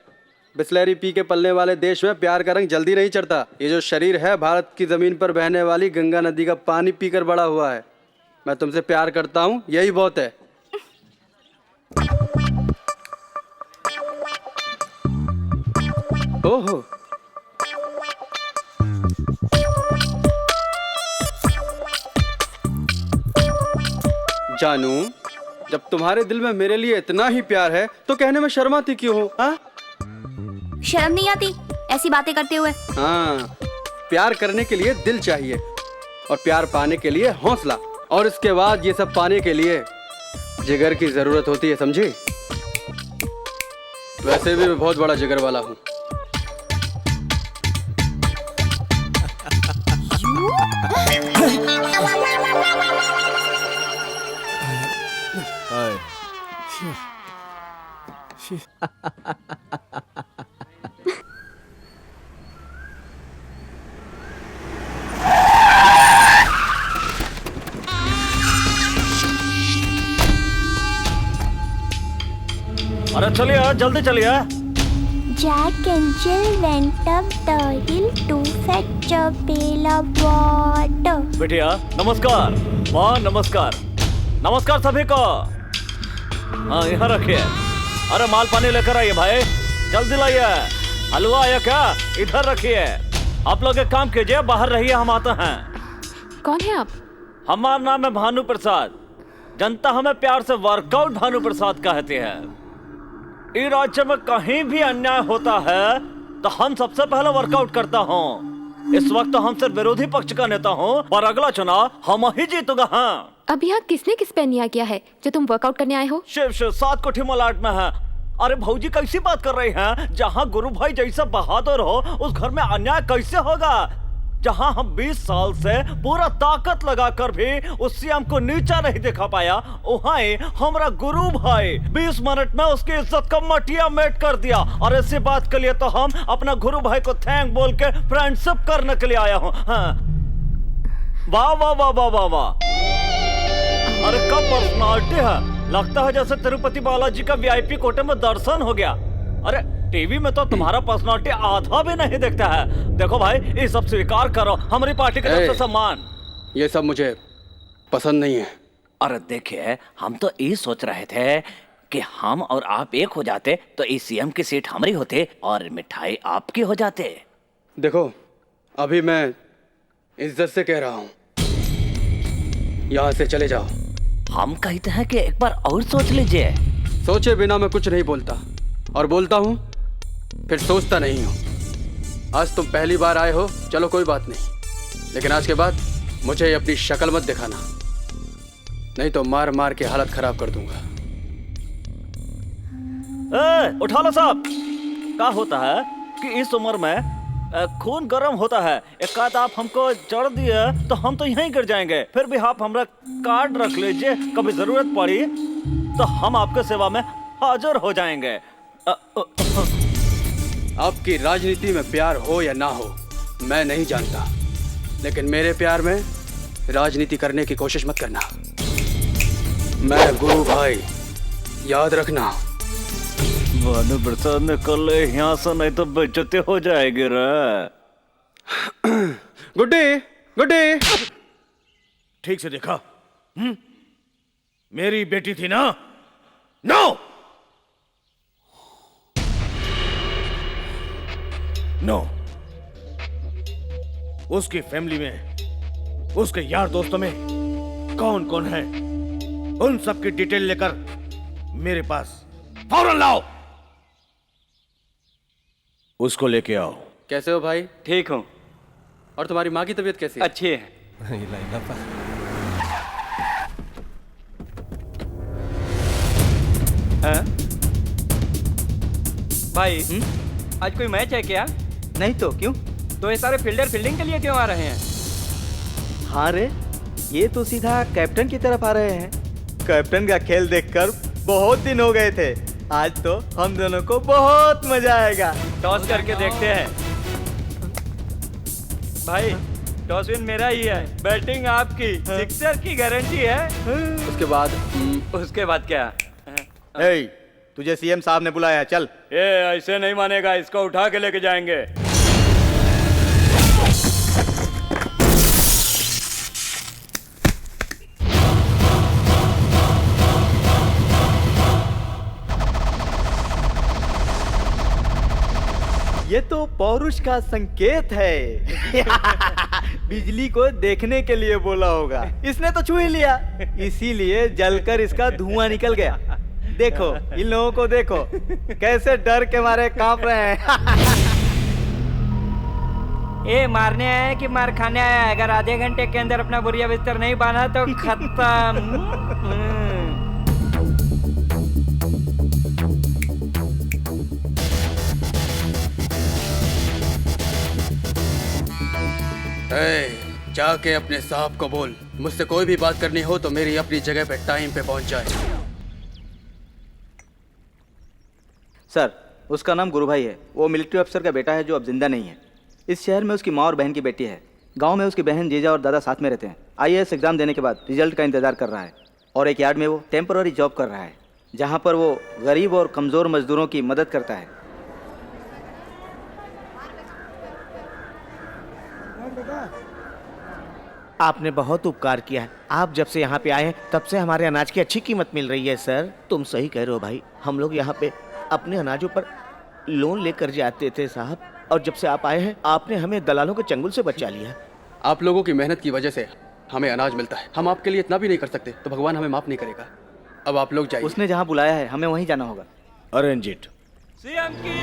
बिस्लेरी पी के पलने वाले देश में प्यार का रंग जल्दी नहीं चढ़ता। ये जो शरीर है भारत की जमीन पर बहने वाली गंगा नदी का पानी पीकर बड़ा हुआ है। मैं तुमसे प्यार करता हूँ, यही बहुत है। ओहो, जानू, जब तुम्हारे दिल में मेरे लिए इतना ही प्यार है तो कहने में शर्माती क्यों हो? हाँ शर्म नहीं आती ऐसी बातें करते हुए? हाँ, प्यार करने के लिए दिल चाहिए और प्यार पाने के लिए हौसला, और इसके बाद ये सब पाने के लिए जिगर की जरूरत होती है, समझी? वैसे भी मैं बहुत बड़ा जिगर वाला हूँ। अरे चलिए जल्दी चलिए। Jack and Jill went up the hill to fetch a pail of water. बिटिया नमस्कार। माँ नमस्कार। नमस्कार सभी को। हाँ यहाँ रखिए। अरे माल पानी लेकर आइए भाई, जल्दी लाइए। हलवा आया क्या? इधर रखिए। आप लोग एक काम कीजिए, बाहर रहिए, हम आते हैं। कौन है आप? हमारा नाम है भानु प्रसाद। जनता हमें प्यार से वर्कआउट भानु प्रसाद कहती है। इस राज्य में कहीं भी अन्याय होता है तो हम सबसे पहले वर्कआउट करता हूँ। इस वक्त तो हम सिर्फ विरोधी पक्ष का नेता हूँ, पर अगला चुनाव हम ही जीतूंगा। हाँ। अब यहाँ किसने किस पे अन्याय किया है जो तुम वर्कआउट करने आए हो? शिव 7 कोठी मलाट में है। अरे भौजी कैसी बात कर रही हैं? जहाँ गुरु भाई जैसा बहादुर हो उस घर में अन्याय कैसे होगा? जहाँ हम 20 साल से पूरा ताकत लगाकर भी उस सीएम को नीचा नहीं दिखा पाया, वहाँ हमारा गुरु भाई 20 मिनट में उसकी इज्जत का मटिया मेट कर दिया। और इसी बात के लिए तो हम अपना गुरु भाई को थैंक बोल के फ्रेंडशिप करने के लिए आया हूँ। हाँ। वाह वाह वाह वाह वाह वाह। अरे कब पर्सनालिटी है, लगता है जैसे तिरुपति बालाजी का वीआईपी कोटे में दर्शन हो गया। अरे टीवी में तो तुम्हारा पर्सनालिटी आधा भी नहीं दिखता है। देखो भाई ये सब स्वीकार करो, हमारी पार्टी की तरफ से सम्मान। ये सब मुझे पसंद नहीं है। अरे देखिए, हम तो ये सोच रहे थे कि हम और आप एक हो जाते तो इस सीएम की सीट हमारी होते और मिठाई आपकी हो जाते। देखो, अभी मैं इज्जत से कह रहा हूँ, यहाँ से चले जाओ। हम कहते हैं कि एक बार और सोच लीजिए। सोचे बिना मैं कुछ नहीं बोलता, और बोलता हूँ फिर सोचता नहीं हूँ। आज तुम पहली बार आए हो, चलो कोई बात नहीं, लेकिन आज के बाद मुझे अपनी शक्ल मत दिखाना, नहीं तो मार मार के हालत खराब कर दूंगा। उठा लो साहब। क्या होता है कि इस उम्र में खून गर्म होता है। एक आध आप हमको चढ़ दिए तो हम तो यहीं गिर जाएंगे। फिर भी आप हमारा कार्ड रख लीजिए, कभी जरूरत पड़ी तो हम आपके सेवा में हाजिर हो जाएंगे। आपकी राजनीति में प्यार हो या ना हो मैं नहीं जानता, लेकिन मेरे प्यार में राजनीति करने की कोशिश मत करना। मैं गुरु भाई, याद रखना। भानु प्रसाद निकल यहाँ से, नहीं तो बेइज्जती हो जाएगी रे। गुड्डी गुड्डी, ठीक से देखा? मेरी बेटी थी ना? नो नो, उसकी फैमिली में, उसके यार दोस्तों में कौन कौन है, उन सब की डिटेल लेकर मेरे पास फौरन लाओ। उसको लेके आओ। कैसे हो भाई? ठीक हूँ। और तुम्हारी माँ की तबीयत कैसी है? अच्छी है। भाई आज कोई मैच है क्या? नहीं तो क्यों? तो ये सारे फील्डर फील्डिंग के लिए क्यों आ रहे हैं? हाँ रे, ये तो सीधा कैप्टन की तरफ आ रहे हैं। कैप्टन का खेल देखकर बहुत दिन हो गए थे, आज तो हम दोनों को बहुत मजा आएगा। टॉस करके देखते हैं। भाई टॉस विन मेरा ही है, बैटिंग आपकी, सिक्सर की गारंटी है। उसके बाद क्या? तुझे सीएम साहब ने बुलाया, चल। ये ऐसे नहीं मानेगा, इसको उठा के लेके जाएंगे। ये तो पौरुष का संकेत है। बिजली को देखने के लिए बोला होगा, इसने तो छू ही लिया, इसीलिए जलकर इसका धुआं निकल गया। देखो इन लोगों को देखो, कैसे डर के मारे कांप रहे हैं। ये मारने आया है कि मार खाने आया है? अगर आधे घंटे के अंदर अपना बोरिया बिस्तर नहीं बांधा तो खत्म। जाके अपने साहब को बोल, मुझसे कोई भी बात करनी हो तो मेरी अपनी जगह पे टाइम पे पहुंच जाए। सर, उसका नाम गुरु भाई है। वो मिलिट्री अफसर का बेटा है जो अब जिंदा नहीं है। इस शहर में उसकी माँ और बहन की बेटी है। गांव में उसकी बहन, जीजा और दादा साथ में रहते हैं। IAS एग्जाम देने के बाद रिजल्ट का इंतजार कर रहा है और एक यार्ड में वो टेम्पररी जॉब कर रहा है, जहां पर वो गरीब और कमजोर मजदूरों की मदद करता है। आपने बहुत उपकार किया है। आप जब से यहाँ पे आए हैं तब से हमारे अनाज की अच्छी कीमत मिल रही है। सर, तुम सही कह रहे हो भाई। हम लोग यहाँ पे अपने अनाजों पर लोन लेकर जाते थे साहब, और जब से आप आए हैं आपने हमें दलालों के चंगुल से बचा लिया। आप लोगों की मेहनत की वजह से हमें अनाज मिलता है। हम आपके लिए इतना भी नहीं कर सकते तो भगवान हमें माफ नहीं करेगा। अब आप लोग जाइए। उसने जहाँ बुलाया है हमें वहीं जाना होगा। Arrange it. सीएम की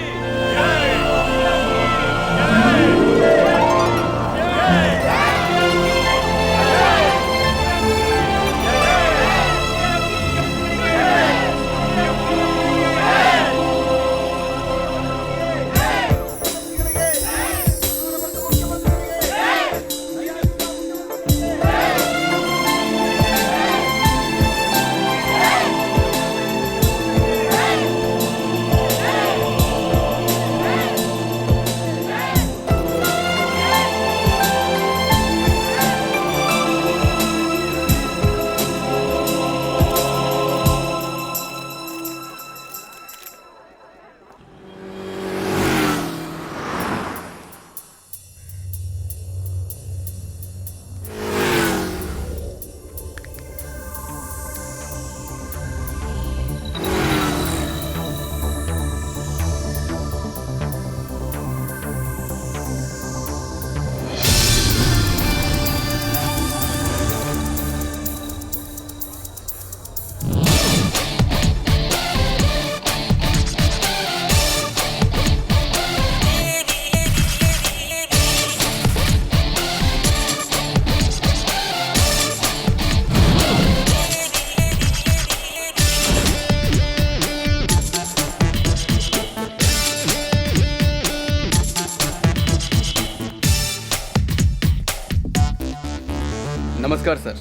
नमस्कार सर।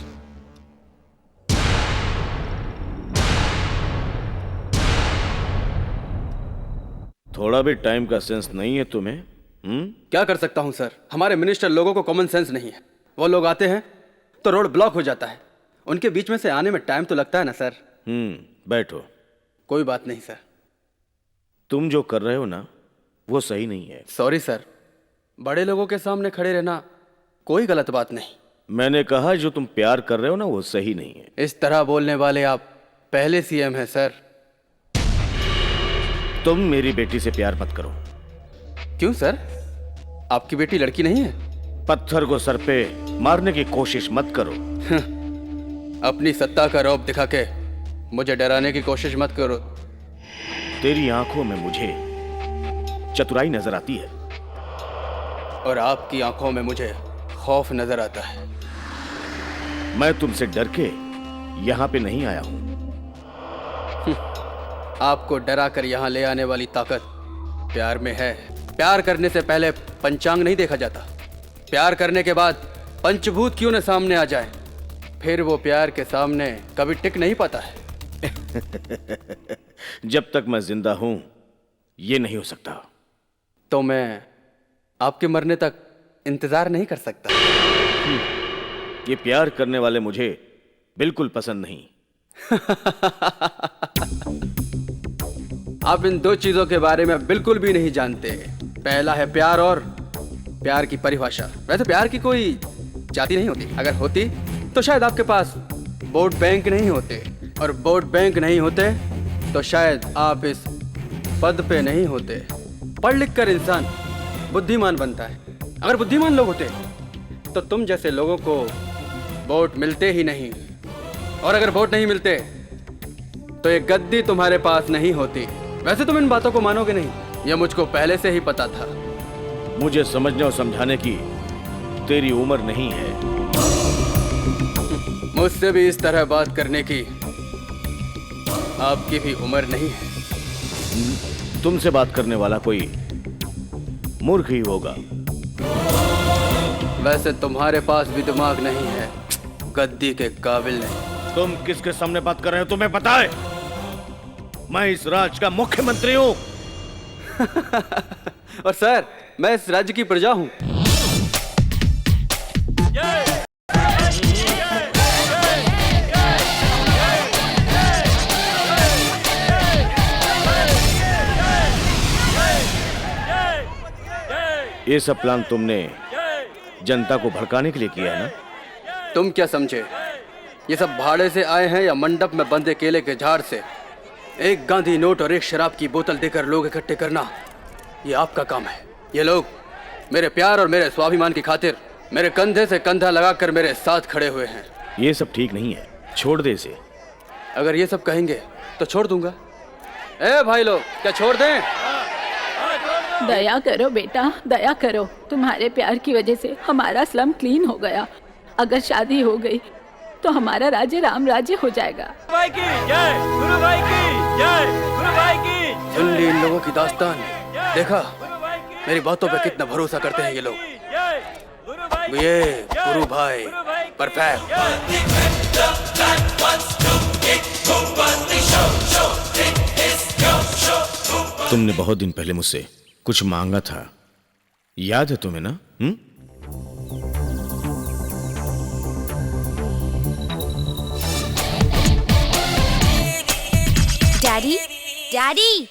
थोड़ा भी टाइम का सेंस नहीं है तुम्हें? क्या कर सकता हूं सर, हमारे मिनिस्टर लोगों को कॉमन सेंस नहीं है। वो लोग आते हैं तो रोड ब्लॉक हो जाता है, उनके बीच में से आने में टाइम तो लगता है ना सर। बैठो। कोई बात नहीं सर। तुम जो कर रहे हो ना वो सही नहीं है। सॉरी सर, बड़े लोगों के सामने खड़े रहना कोई गलत बात नहीं। मैंने कहा जो तुम प्यार कर रहे हो ना वो सही नहीं है। इस तरह बोलने वाले आप पहले सीएम हैं सर। तुम मेरी बेटी से प्यार मत करो। क्यों सर, आपकी बेटी लड़की नहीं है? पत्थर को सर पे मारने की कोशिश मत करो। अपनी सत्ता का रौब दिखा के मुझे डराने की कोशिश मत करो। तेरी आंखों में मुझे चतुराई नजर आती है और आपकी आंखों में मुझे खौफ नजर आता है। मैं तुमसे डर के यहां पे नहीं आया हूं। आपको डरा कर यहां ले आने वाली ताकत प्यार में है। प्यार करने से पहले पंचांग नहीं देखा जाता, प्यार करने के बाद पंचभूत क्यों न सामने आ जाए, फिर वो प्यार के सामने कभी टिक नहीं पाता है। जब तक मैं जिंदा हूं ये नहीं हो सकता। तो मैं आपके मरने तक इंतजार नहीं कर सकता। ये प्यार करने वाले मुझे बिल्कुल पसंद नहीं। आप इन दो चीजों के बारे में बिल्कुल भी नहीं जानते। पहला है प्यार और प्यार की परिभाषा। वैसे प्यार की कोई जाति नहीं होती, अगर होती तो शायद आपके पास वोट बैंक नहीं होते, और वोट बैंक नहीं होते तो शायद आप इस पद पे नहीं होते। पढ़ लिख कर इंसान बुद्धिमान बनता है। अगर बुद्धिमान लोग होते तो तुम जैसे लोगों को वोट मिलते ही नहीं, और अगर वोट नहीं मिलते तो ये गद्दी तुम्हारे पास नहीं होती। वैसे तुम इन बातों को मानोगे नहीं, यह मुझको पहले से ही पता था। मुझे समझने और समझाने की तेरी उम्र नहीं है। मुझसे भी इस तरह बात करने की आपकी भी उम्र नहीं है। तुमसे बात करने वाला कोई मूर्ख ही होगा। वैसे तुम्हारे पास भी दिमाग नहीं है, गद्दी के काबिल नहीं। तुम किसके सामने बात कर रहे हो तुम्हें पता है? मैं इस राज्य का मुख्यमंत्री हूँ। और सर, मैं इस राज्य की प्रजा हूँ। ये सब प्लान तुमने जनता को भड़काने के लिए किया है ना? तुम क्या समझे, ये सब भाड़े से आए हैं या मंडप में बंधे केले के झाड़ से? एक गांधी नोट और एक शराब की बोतल देकर लोग इकट्ठे करना, ये आपका काम है। ये लोग मेरे प्यार और मेरे स्वाभिमान की खातिर मेरे कंधे से कंधा लगाकर मेरे साथ खड़े हुए हैं। ये सब ठीक नहीं है, छोड़ दे इसे। अगर ये सब कहेंगे तो छोड़ दूंगा। ए भाई लोग, क्या छोड़ दें? दया करो बेटा, दया करो। तुम्हारे प्यार की वजह से हमारा स्लम क्लीन हो गया। अगर शादी हो गई तो हमारा राज्य राम राज्य हो जाएगा। भाई की जय, गुरु भाई की जय, गुरु भाई की। सुन ली इन लोगों की दास्तान। देखा मेरी बातों पे कितना भरोसा करते हैं ये लोग। ये गुरु भाई परफेक्ट। तुमने बहुत दिन पहले मुझसे कुछ मांगा था, याद है तुम्हें ना? Daddy, daddy.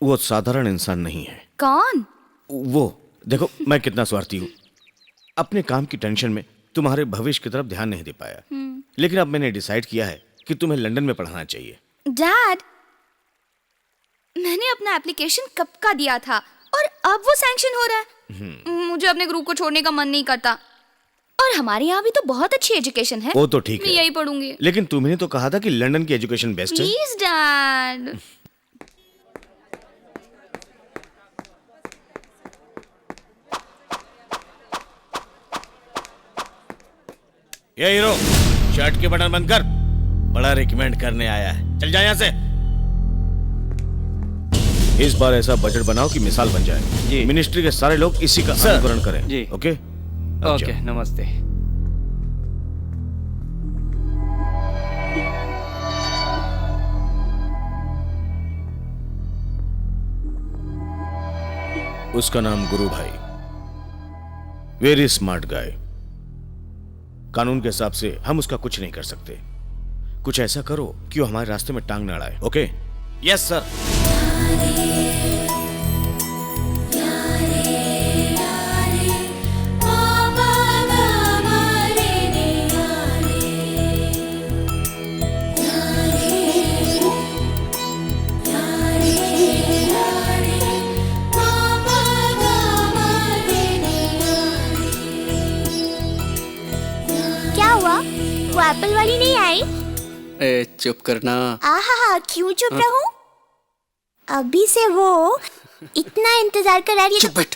वो साधारण इंसान नहीं है। कौन? वो देखो, मैं कितना स्वार्थी हूँ। अपने काम की टेंशन में तुम्हारे भविष्य की तरफ ध्यान नहीं दे पाया। लेकिन अब मैंने डिसाइड किया है कि तुम्हें लंदन में पढ़ाना चाहिए। डैड, मैंने अपना एप्लीकेशन कब का दिया था और अब वो सैंक्शन हो रहा है। मुझे अपने ग्रुप को छोड़ने का मन नहीं करता। और हमारे यहाँ भी तो बहुत अच्छी एजुकेशन है। वो तो ठीक है, मैं यही पढ़ूंगी। लेकिन तुमने तो कहा था कि लंदन की एजुकेशन बेस्ट है। Please dad. ये हीरो, शर्ट के बटन बंद कर। बड़ा रिकमेंड करने आया है, चल जा यहाँ से। इस बार ऐसा बजट बनाओ कि मिसाल बन जाए। जी। मिनिस्ट्री के सारे लोग इसी का अनुकरण करें। जी। ओके? ओके, नमस्ते। उसका नाम गुरु भाई, वेरी स्मार्ट गाय। कानून के हिसाब से हम उसका कुछ नहीं कर सकते। कुछ ऐसा करो कि वो हमारे रास्ते में टांग न अड़ाए। ओके? Yes sir. क्या हुआ? वो एप्पल वाली नहीं आई? ए चुप करना। आहा, क्यों चुप रहूं? अभी से वो इतना इंतजार कर रही है। चुप बैठ।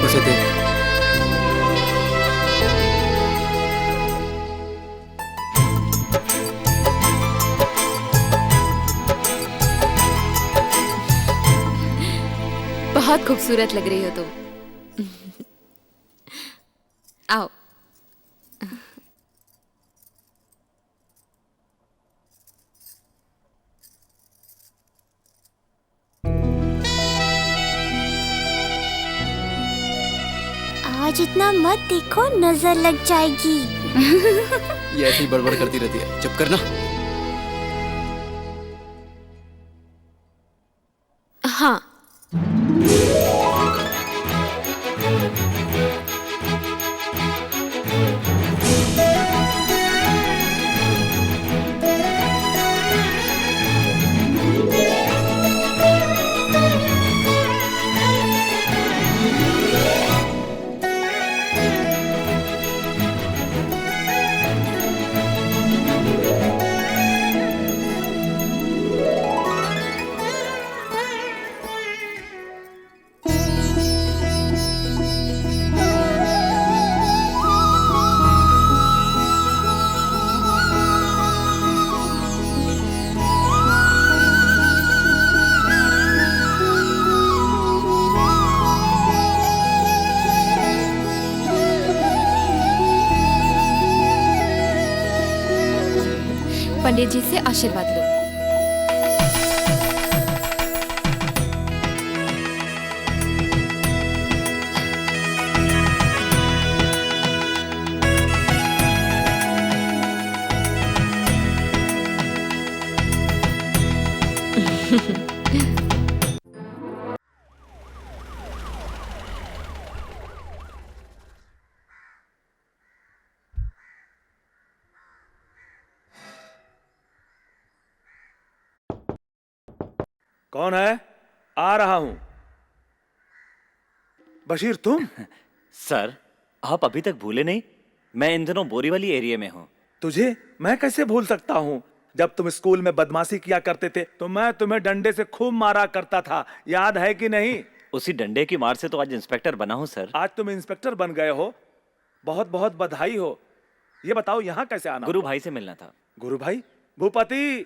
उसे देख। बहुत खूबसूरत लग रही हो तुम। आओ। आज इतना मत देखो, नजर लग जाएगी। ये ऐसी बड़बड़ करती रहती है, चुप करना। हाँ, पंडित जी से आशीर्वाद लो। कौन है? आ रहा हूं। बशीर तुम? सर, आप अभी तक भूले नहीं? मैं इन दिनों बोरीवली एरिया में हूँ। तुझे मैं कैसे भूल सकता हूँ? जब तुम स्कूल में बदमाशी किया करते थे तो मैं तुम्हें डंडे से खूब मारा करता था, याद है कि नहीं? उसी डंडे की मार से तो आज इंस्पेक्टर बना हूँ सर। आज तुम इंस्पेक्टर बन गए हो, बहुत बहुत बधाई हो। ये बताओ यहाँ कैसे आना? गुरु भाई से मिलना था। गुरु भाई? भूपति!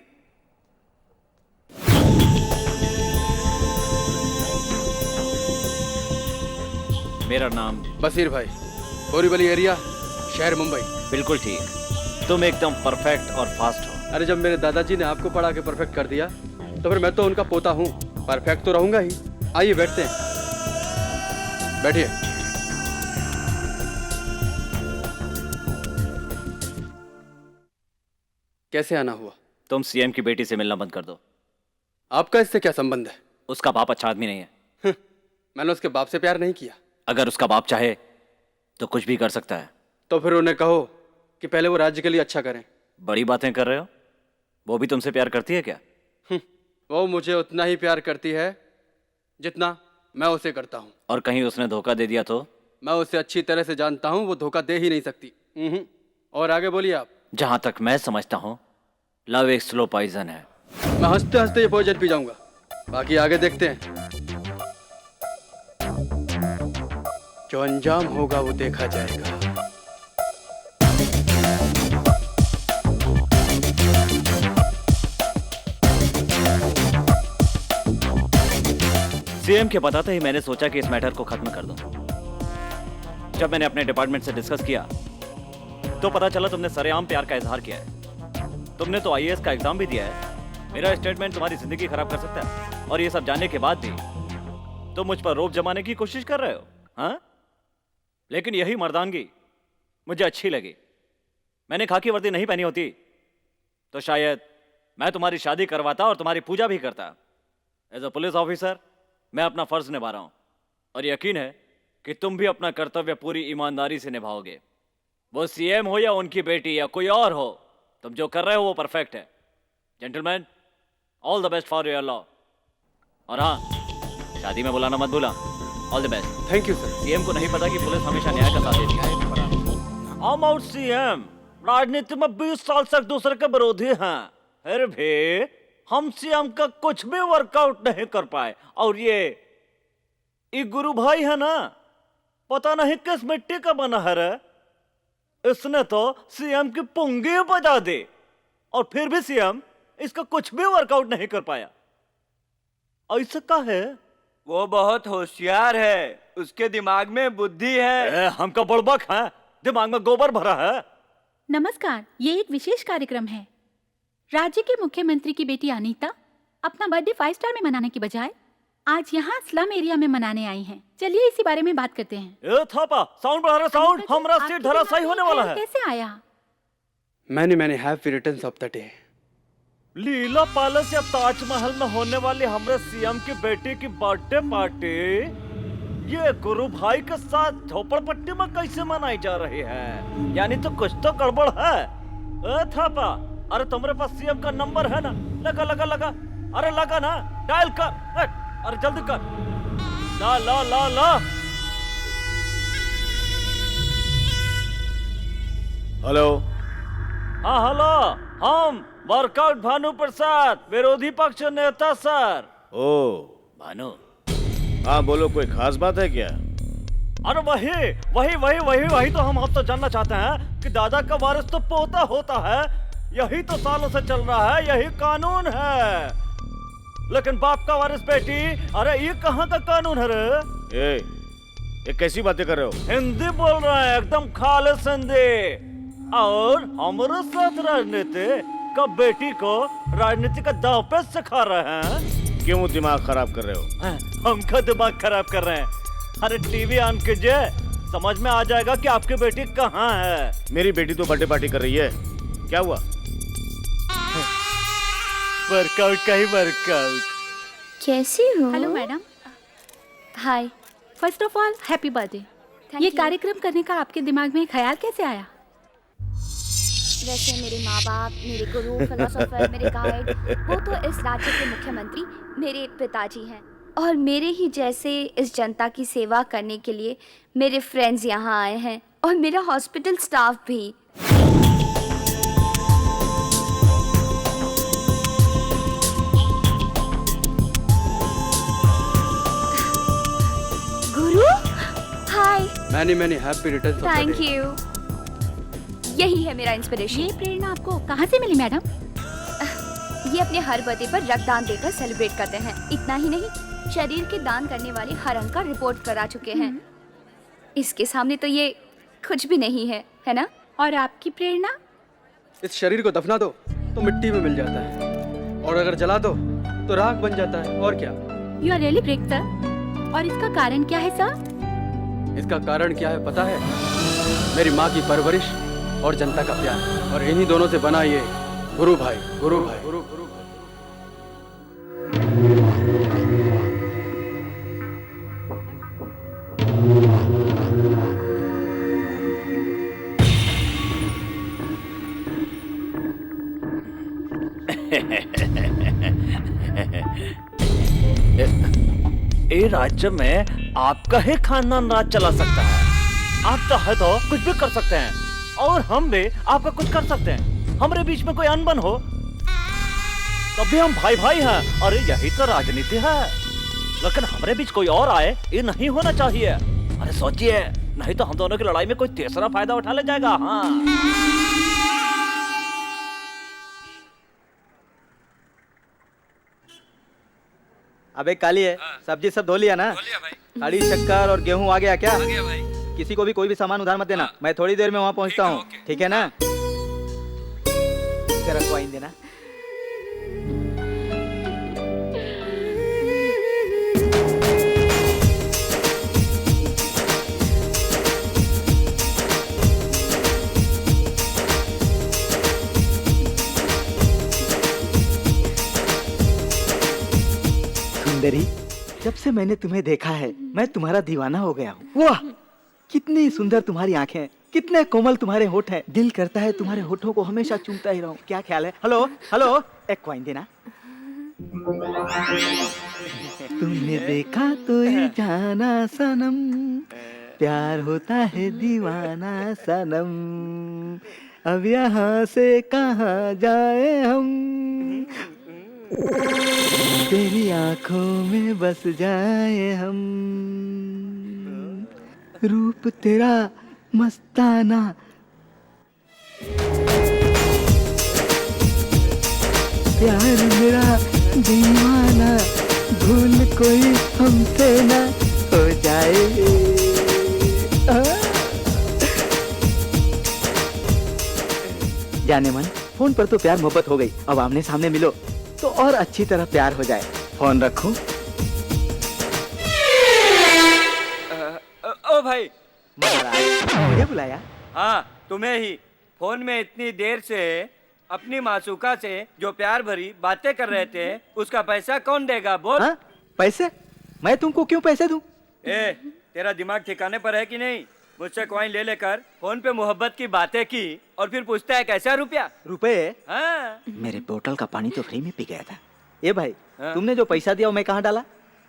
मेरा नाम बशीर भाई, बोरीवली एरिया, शहर मुंबई। बिल्कुल ठीक, तुम एकदम परफेक्ट और फास्ट हो। अरे जब मेरे दादाजी ने आपको पढ़ा के परफेक्ट कर दिया तो फिर मैं तो उनका पोता हूँ, परफेक्ट तो रहूंगा ही। आइए बैठते हैं। बैठिए। कैसे आना हुआ? तुम सीएम की बेटी से मिलना बंद कर दो। आपका इससे क्या संबंध है? उसका बाप अच्छा आदमी नहीं है। मैंने उसके बाप से प्यार नहीं किया। अगर उसका बाप चाहे तो कुछ भी कर सकता है। तो फिर उन्हें कहो कि पहले वो राज्य के लिए अच्छा करें। बड़ी बातें कर रहे हो। वो भी तुमसे प्यार करती है क्या? वो मुझे उतना ही प्यार करती है जितना मैं उसे करता हूँ। और कहीं उसने धोखा दे दिया तो? मैं उसे अच्छी तरह से जानता हूँ, वो धोखा दे ही नहीं सकती। और आगे बोलिए आप। जहां तक मैं समझता हूँ लव एक स्लो पॉइजन है। मैं हंसते हंसते ये पॉइजन पी जाऊंगा, बाकी आगे देखते हैं। जो अंजाम होगा वो देखा जाएगा। सीएम के बताते ही मैंने सोचा कि इस मैटर को खत्म कर दूं। जब मैंने अपने डिपार्टमेंट से डिस्कस किया तो पता चला तुमने सरेआम प्यार का इजहार किया है। तुमने तो आईएएस का एग्जाम भी दिया है। मेरा स्टेटमेंट तुम्हारी जिंदगी खराब कर सकता है, और ये सब जानने के बाद भी तुम मुझ पर रोब जमाने की कोशिश कर रहे हो। हाँ, लेकिन यही मर्दानगी मुझे अच्छी लगी। मैंने खाकी वर्दी नहीं पहनी होती तो शायद मैं तुम्हारी शादी करवाता और तुम्हारी पूजा भी करता। एज अ पुलिस ऑफिसर मैं अपना फर्ज निभा रहा हूं, और यकीन है कि तुम भी अपना कर्तव्य पूरी ईमानदारी से निभाओगे। वो सीएम हो या उनकी बेटी या कोई और हो, तुम जो कर रहे हो वो परफेक्ट है। Gentleman, all the best for your law. और हाँ, शादी में बुलाना मत भूला। All the best. Thank you sir. CM को नहीं पता कि पुलिस हमेशा न्याय का साथ देती है। हम आउट सीएम राजनीति में 20 साल से एक दूसरे के विरोधी हैं, फिर भी हम सीएम का कुछ भी वर्कआउट नहीं कर पाए। और ये गुरु भाई है ना, पता नहीं किस मिट्टी का बना है रे। इसने तो सीएम की पुंगी बजा दी, और फिर भी सीएम इसका कुछ भी वर्कआउट नहीं कर पाया। ऐसा का है? वो बहुत होशियार है, उसके दिमाग में बुद्धि है। हमका बड़बक है, दिमाग में गोबर भरा है। नमस्कार, ये एक विशेष कार्यक्रम है। राज्य के मुख्यमंत्री की बेटी अनीता अपना बर्थडे 5 स्टार में मनाने की बजाय आज यहाँ स्लम एरिया में मनाने आई हैं। चलिए इसी बारे में बात करते हैं। ए थापा, साउंड बढ़ा रहा, साउंड। हमरा सीट धराशायी होने वाला है। कैसे आया? मैंने happy returns of the day. Leela palace या ताजमहल में होने वाली हमरे सीएम की बेटी की बर्थडे पार्टी ये गुरु भाई के साथ झोपड़पट्टी में कैसे मनाई जा रही है? यानी तो कुछ तो गड़बड़ है। ए थापा, अरे तुम्हारे पास सीएम का नंबर है ना? लगा लगा लगा, अरे लगा ना, डायल कर। अरे जल्दी कर। ला ला ला ला। हेलो। हाँ हेलो, हम वर्कआउट भानु प्रसाद, विरोधी पक्ष नेता सर। ओ भानु। हाँ बोलो, कोई खास बात है क्या? अरे वही तो हम आपसे जानना चाहते हैं कि दादा का वारिस तो पोता होता है। यही तो सालों से चल रहा है, यही कानून है। लेकिन बाप का वारिस बेटी, अरे ये कहाँ का कानून है रे? ये कैसी बातें कर रहे हो? हिंदी बोल रहे हैं, एकदम खालिस हिंदी। और हमारे साथ राजनीति कब बेटी को राजनीति का दांव पे सिखा रहे हैं। क्यों दिमाग खराब कर रहे हो? हमका दिमाग खराब कर रहे हैं। अरे टीवी ऑन कीजिए, समझ में आ जाएगा कि आपकी बेटी कहाँ है। मेरी बेटी तो बर्थडे पार्टी कर रही है। क्या हुआ? वर्कआउट का ही वर्कआउट। कैसी हो? Hello madam. Hi. First of all happy birthday. Thank ये you. कार्यक्रम करने का आपके दिमाग में ख्याल कैसे आया? वैसे मेरे माँ बाप, मेरे गुरु, फिलोसोफर, मेरे गाइड, वो तो इस राज्य के मुख्यमंत्री मेरे पिताजी हैं। और मेरे ही जैसे इस जनता की सेवा करने के लिए मेरे फ्रेंड्स यहाँ आए हैं और मेरा हॉस्पिटल स्टाफ भी। Guru, hi. Many happy returns of the thank day. You. यही है मेरा इंस्पिरेशन। ये प्रेरणा आपको कहाँ से मिली मैडम? ये अपने हर बर्थडे पर रक्तदान देकर सेलिब्रेट करते हैं। इतना ही नहीं, शरीर के दान करने वाले हर अंक का रिपोर्ट करा चुके हैं। इसके सामने तो ये कुछ भी नहीं है ना? और आपकी प्रेरणा? इस शरीर को दफना दो तो मिट्टी में मिल जाता है, और अगर जला दो तो राख बन जाता है। और क्या? You are really break sir. और इसका कारण क्या है सर? इसका कारण क्या है पता है? मेरी माँ की परवरिश और जनता का प्यार, और इन्हीं दोनों से बना ये गुरु भाई। गुरु भाई, गुरु गुरु भाई। ए राज्य में आपका ही खानदान राज चला सकता है। आप चाहे तो कुछ भी कर सकते हैं, और हम भी आपका कुछ कर सकते हैं। हमारे बीच में कोई अनबन हो तब भी हम भाई भाई हैं। अरे यही तो राजनीति है। लेकिन हमारे बीच कोई और आए, ये नहीं होना चाहिए। अरे सोचिए, नहीं तो हम दोनों की लड़ाई में कोई तीसरा फायदा उठा ले जाएगा। हाँ, अबे काली है, सब्जी सब धो लिया ना? खड़ी शक्कर और गेहूं आ गया क्या? किसी को भी कोई भी सामान उधार मत देना। मैं थोड़ी देर में वहाँ पहुँचता हूँ, ठीक है ना? जरा कॉइन देना। सुंदरी, जब से मैंने तुम्हें देखा है मैं तुम्हारा दीवाना हो गया हूँ। वाह, कितनी सुंदर तुम्हारी आंखें, कितने कोमल तुम्हारे होठ हैं। दिल करता है तुम्हारे होठों को हमेशा चूमता ही रहूं। क्या ख्याल है? हेलो हेलो, एक कॉइन देना। तुमने देखा तो ये जाना सनम, प्यार होता है दीवाना सनम, अब यहाँ से कहाँ जाए हम, तेरी आंखों में बस जाए हम, रूप तेरा मस्ताना, प्यार मेरा दीवाना, भूल कोई हमसे ना हो जाए। जाने मन, फोन पर तो प्यार मोहब्बत हो गई, अब आमने सामने मिलो तो और अच्छी तरह प्यार हो जाए। फोन रखो। ओ भाई, महाराज, मुझे बुलाया? हाँ, तुम्हें ही। फोन में इतनी देर से अपनी मासूका से जो प्यार भरी बातें कर रहे थे, उसका पैसा कौन देगा बोल? हाँ? पैसे? मैं तुमको क्यों पैसे दूं? ए, तेरा दिमाग ठिकाने पर है कि नहीं? मुझसे कॉइन ले लेकर फोन पे मोहब्बत की बातें की और फिर पूछता है कैसा रुपया? रुपए? हाँ। मेरे बोतल का पानी तो फ्री में पी गया था। ये भाई, हाँ? तुमने जो पैसा दिया वो मैं कहाँ डाला?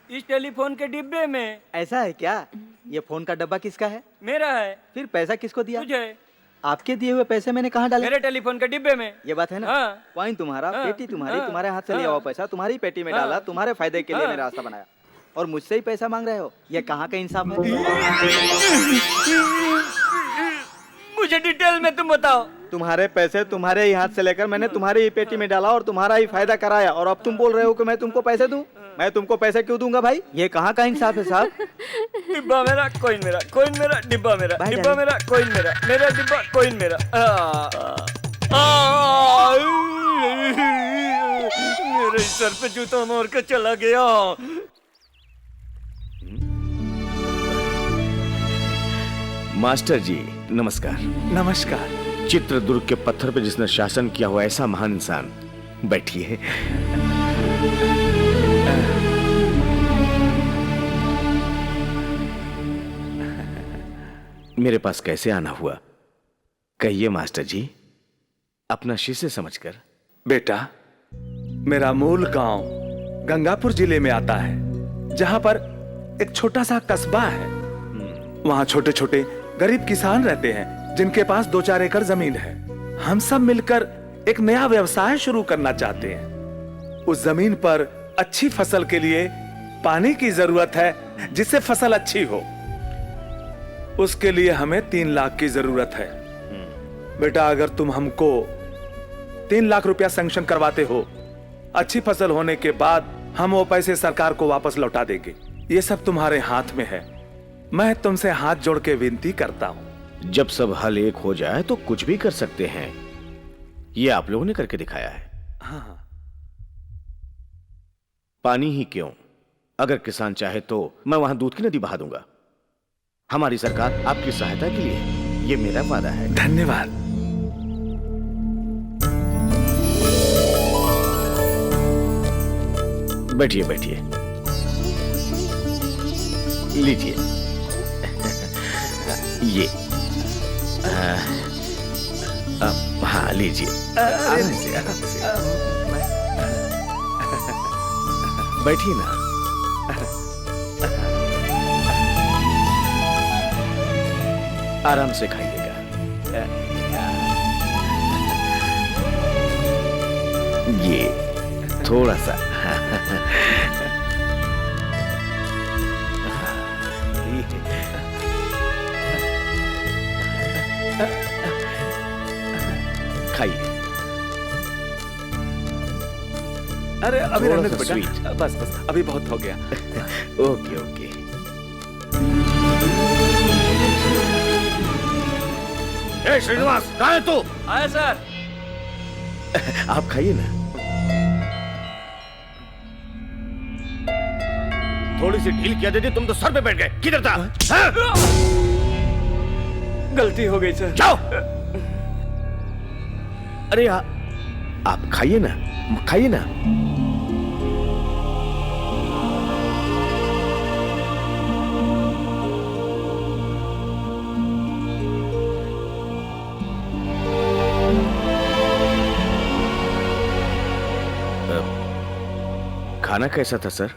इस टेलीफोन के डिब्बे में। ऐसा है क्या? ये फोन का डब्बा किसका है? मेरा है। फिर पैसा किसको दिया? तुझे। आपके दिए हुए पैसे मैंने कहाँ डाले? मेरे टेलीफोन के डिब्बे में। ये बात है ना? हाँ। कॉइन तुम्हारा, हाँ। पेटी तुम्हारी, हाँ। तुम्हारे हाथ से लिया हाँ। हुआ पैसा तुम्हारी पेटी में हाँ। डाला, तुम्हारे फायदे के लिए हाँ। मैंने रास्ता बनाया, और मुझसे ही पैसा मांग रहे हो। ये कहाँ का इंसाफ है? मुझे डिटेल में तुम बताओ। तुम्हारे पैसे तुम्हारे ही हाथ से लेकर मैंने तुम्हारी ही पेटी में डाला और तुम्हारा ही फायदा कराया, और अब तुम बोल रहे हो कि मैं तुमको पैसे दूं? मैं तुमको पैसे क्यों दूंगा भाई? ये कहाँ का इंसाफ है साहब? डिब्बा मेरा, कॉइन मेरा, कॉइन मेरा, डिब्बा मेरा, डिब्बा मेरा, कॉइन मेरा, मेरा डिब्बा, कॉइन मेरा। मेरे सर पे जूता मार के चला गया। मास्टर जी नमस्कार। नमस्कार। चित्रदुर्ग के पत्थर पे जिसने शासन किया हुआ ऐसा महान इंसान, बैठिए। मेरे पास कैसे आना हुआ, कहिए मास्टर जी, अपना शिष्य समझकर। बेटा, मेरा मूल गांव गंगापुर जिले में आता है, जहां पर एक छोटा सा कस्बा है। वहां छोटे छोटे गरीब किसान रहते हैं जिनके पास 2-4 एकड़ जमीन है। हम सब मिलकर एक नया व्यवसाय शुरू करना चाहते हैं। उस जमीन पर अच्छी फसल के लिए पानी की जरूरत है, जिससे फसल अच्छी हो। उसके लिए हमें 3 लाख की जरूरत है। बेटा, अगर तुम हमको 3 लाख रुपया सैंक्शन करवाते हो, अच्छी फसल होने के बाद हम वो पैसे सरकार को वापस लौटा देंगे। ये सब तुम्हारे हाथ में है। मैं तुमसे हाथ जोड़ के विनती करता हूं। जब सब हल एक हो जाए तो कुछ भी कर सकते हैं। ये आप लोगों ने करके दिखाया है। हाँ। पानी ही क्यों, अगर किसान चाहे तो मैं वहां दूध की नदी बहा दूंगा। हमारी सरकार आपकी सहायता के लिए है, ये मेरा वादा है। धन्यवाद। बैठिए बैठिए, लीजिए ये। हाँ लीजिए, आराम से आराम से बैठिए ना। आराम से खाइएगा। ये थोड़ा सा। खाइए। अरे अभी थोड़ा रहने सा दो बेटा। sweet। बस बस, अभी बहुत हो गया। Okay okay. ए श्रीनिवास, कहाँ है तू? आया सर। आप खाइए ना। थोड़ी सी ढील किया देती, तुम तो सर पे बैठ गए। किधर था? गलती हो गई सर। जाओ। अरे आप खाइए ना, खाइए ना। खाना कैसा था सर?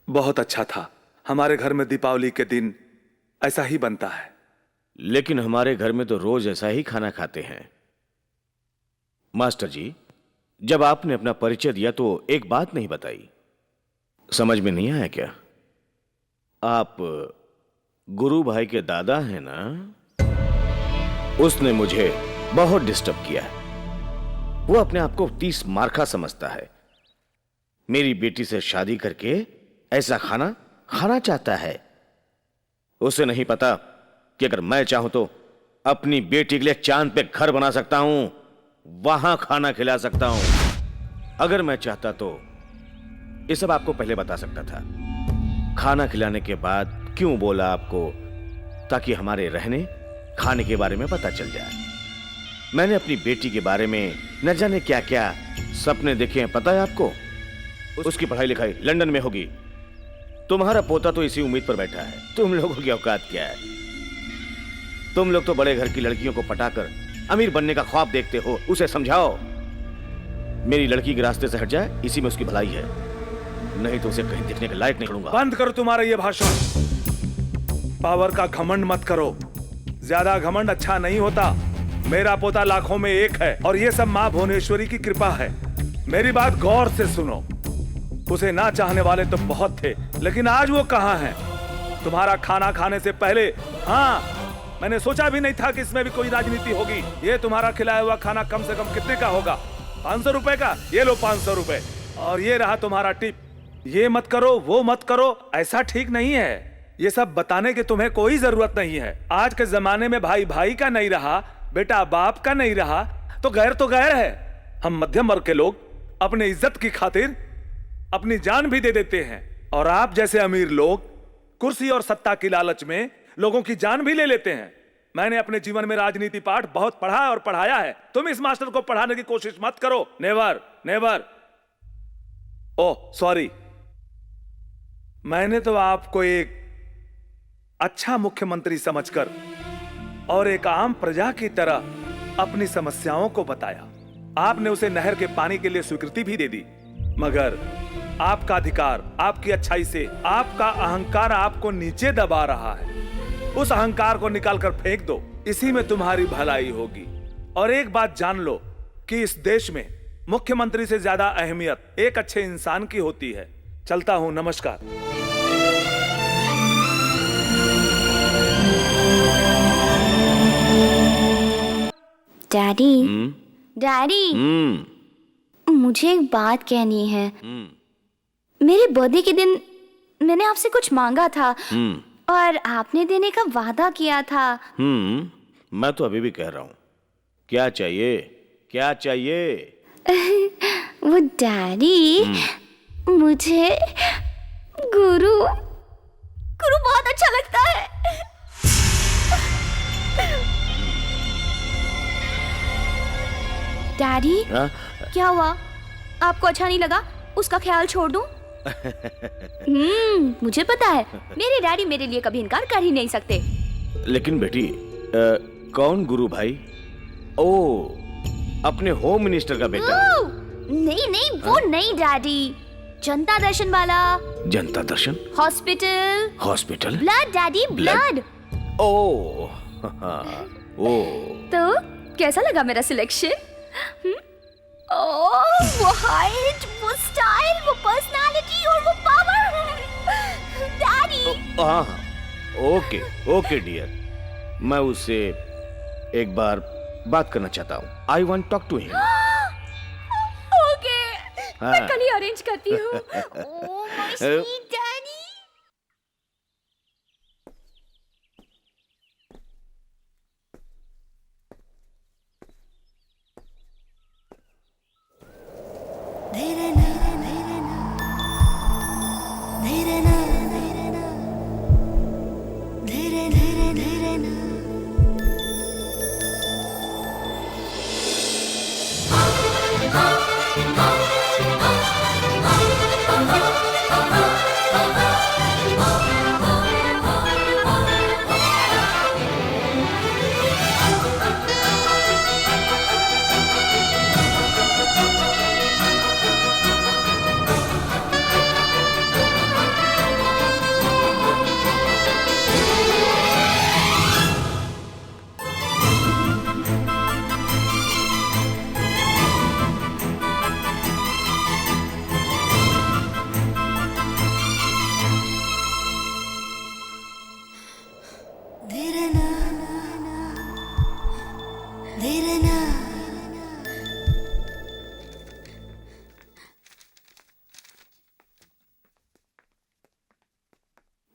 बहुत अच्छा था। हमारे घर में दीपावली के दिन ऐसा ही बनता है। लेकिन हमारे घर में तो रोज ऐसा ही खाना खाते हैं। मास्टर जी, जब आपने अपना परिचय दिया तो एक बात नहीं बताई, समझ में नहीं आया क्या? आप गुरु भाई के दादा हैं ना? उसने मुझे बहुत डिस्टर्ब किया। वो अपने आप को 30 मार्का समझता है। मेरी बेटी से शादी करके ऐसा खाना खाना चाहता है। उसे नहीं पता कि अगर मैं चाहूं तो अपनी बेटी के लिए चांद पे घर बना सकता हूं, वहां खाना खिला सकता हूं। अगर मैं चाहता तो ये सब आपको पहले बता सकता था। खाना खिलाने के बाद क्यों बोला आपको, ताकि हमारे रहने खाने के बारे में पता चल जाए। मैंने अपनी बेटी के बारे में न जाने क्या क्या सपने देखे हैं, पता है आपको? उसकी पढ़ाई लिखाई लंदन में होगी। तुम्हारा पोता तो इसी उम्मीद पर बैठा है। तुम लोगों की औकात क्या है? तुम लोग तो बड़े घर की लड़कियों को पटाकर अमीर बनने का ख्वाब देखते हो। उसे समझाओ मेरी लड़की के रास्ते से हट जाए, इसी में उसकी भलाई है। नहीं तो उसे कहीं देखने के लायक नहीं करूंगा। बंद करो तुम्हारा ये भाषण। पावर का घमंड मत करो। ज्यादा घमंड अच्छा नहीं होता। मेरा पोता लाखों में एक है और ये सब मां भुवनेश्वरी की कृपा है। मेरी बात गौर से सुनो। उसे ना चाहने वाले तो बहुत थे, लेकिन आज वो कहां है? तुम्हारा खाना खाने से पहले, हाँ, मैंने सोचा भी नहीं था कि इसमें भी कोई राजनीति होगी। ये तुम्हारा खिलाया हुआ खाना कम से कम कितने का होगा? 500 रुपए का। ये लो 500 रुपए। और ये रहा तुम्हारा टिप। ये मत करो, वो मत करो, ऐसा ठीक नहीं है। ये सब बताने की तुम्हें कोई जरूरत नहीं है। आज के जमाने में भाई भाई का नहीं रहा, बेटा बाप का नहीं रहा, तो गैर है। हम मध्यम वर्ग के लोग अपनी इज्जत की खातिर अपनी जान भी दे देते हैं, और आप जैसे अमीर लोग कुर्सी और सत्ता की लालच में लोगों की जान भी ले लेते हैं। मैंने अपने जीवन में राजनीति पाठ बहुत पढ़ा और पढ़ाया है। तुम इस मास्टर को पढ़ाने की कोशिश मत करो। Never never. ओह सॉरी, मैंने तो आपको एक अच्छा मुख्यमंत्री समझकर और एक आम प्रजा की तरह अपनी समस्याओं को बताया। आपने उसे नहर के पानी के लिए स्वीकृति भी दे दी, मगर आपका अधिकार, आपकी अच्छाई से आपका अहंकार आपको नीचे दबा रहा है। उस अहंकार को निकालकर फेंक दो, इसी में तुम्हारी भलाई होगी। और एक बात जान लो कि इस देश में मुख्यमंत्री से ज्यादा अहमियत एक अच्छे इंसान की होती है। चलता हूं, नमस्कार। डैडी, डैडी, मुझे एक बात कहनी है। मेरे बर्थडे के दिन मैंने आपसे कुछ मांगा था और आपने देने का वादा किया था। मैं तो अभी भी कह रहा हूँ, क्या चाहिए, क्या चाहिए? वो डैडी, मुझे गुरु गुरु बहुत अच्छा लगता है। डैडी, क्या हुआ? आपको अच्छा नहीं लगा? उसका ख्याल छोड़ दूं? मुझे पता है, मेरे डैडी मेरे लिए कभी इनकार कर ही नहीं सकते। लेकिन बेटी, कौन गुरु भाई? ओ, अपने होम मिनिस्टर का बेटा? नहीं नहीं, वो नहीं डैडी, जनता दर्शन वाला। जनता दर्शन? Hospital. Hospital? Blood daddy, blood. Oh, oh. तो कैसा लगा मेरा सिलेक्शन? वो हाइट, वो स्टाइल, वो पर्सनालिटी और वो पावर। डैडी। हाँ, ओके ओके डियर, मैं उससे एक बार बात करना चाहता हूँ। I want talk to him. Okay, मैं कल ही अरेंज करती हूँ। Oh my sweet daddy.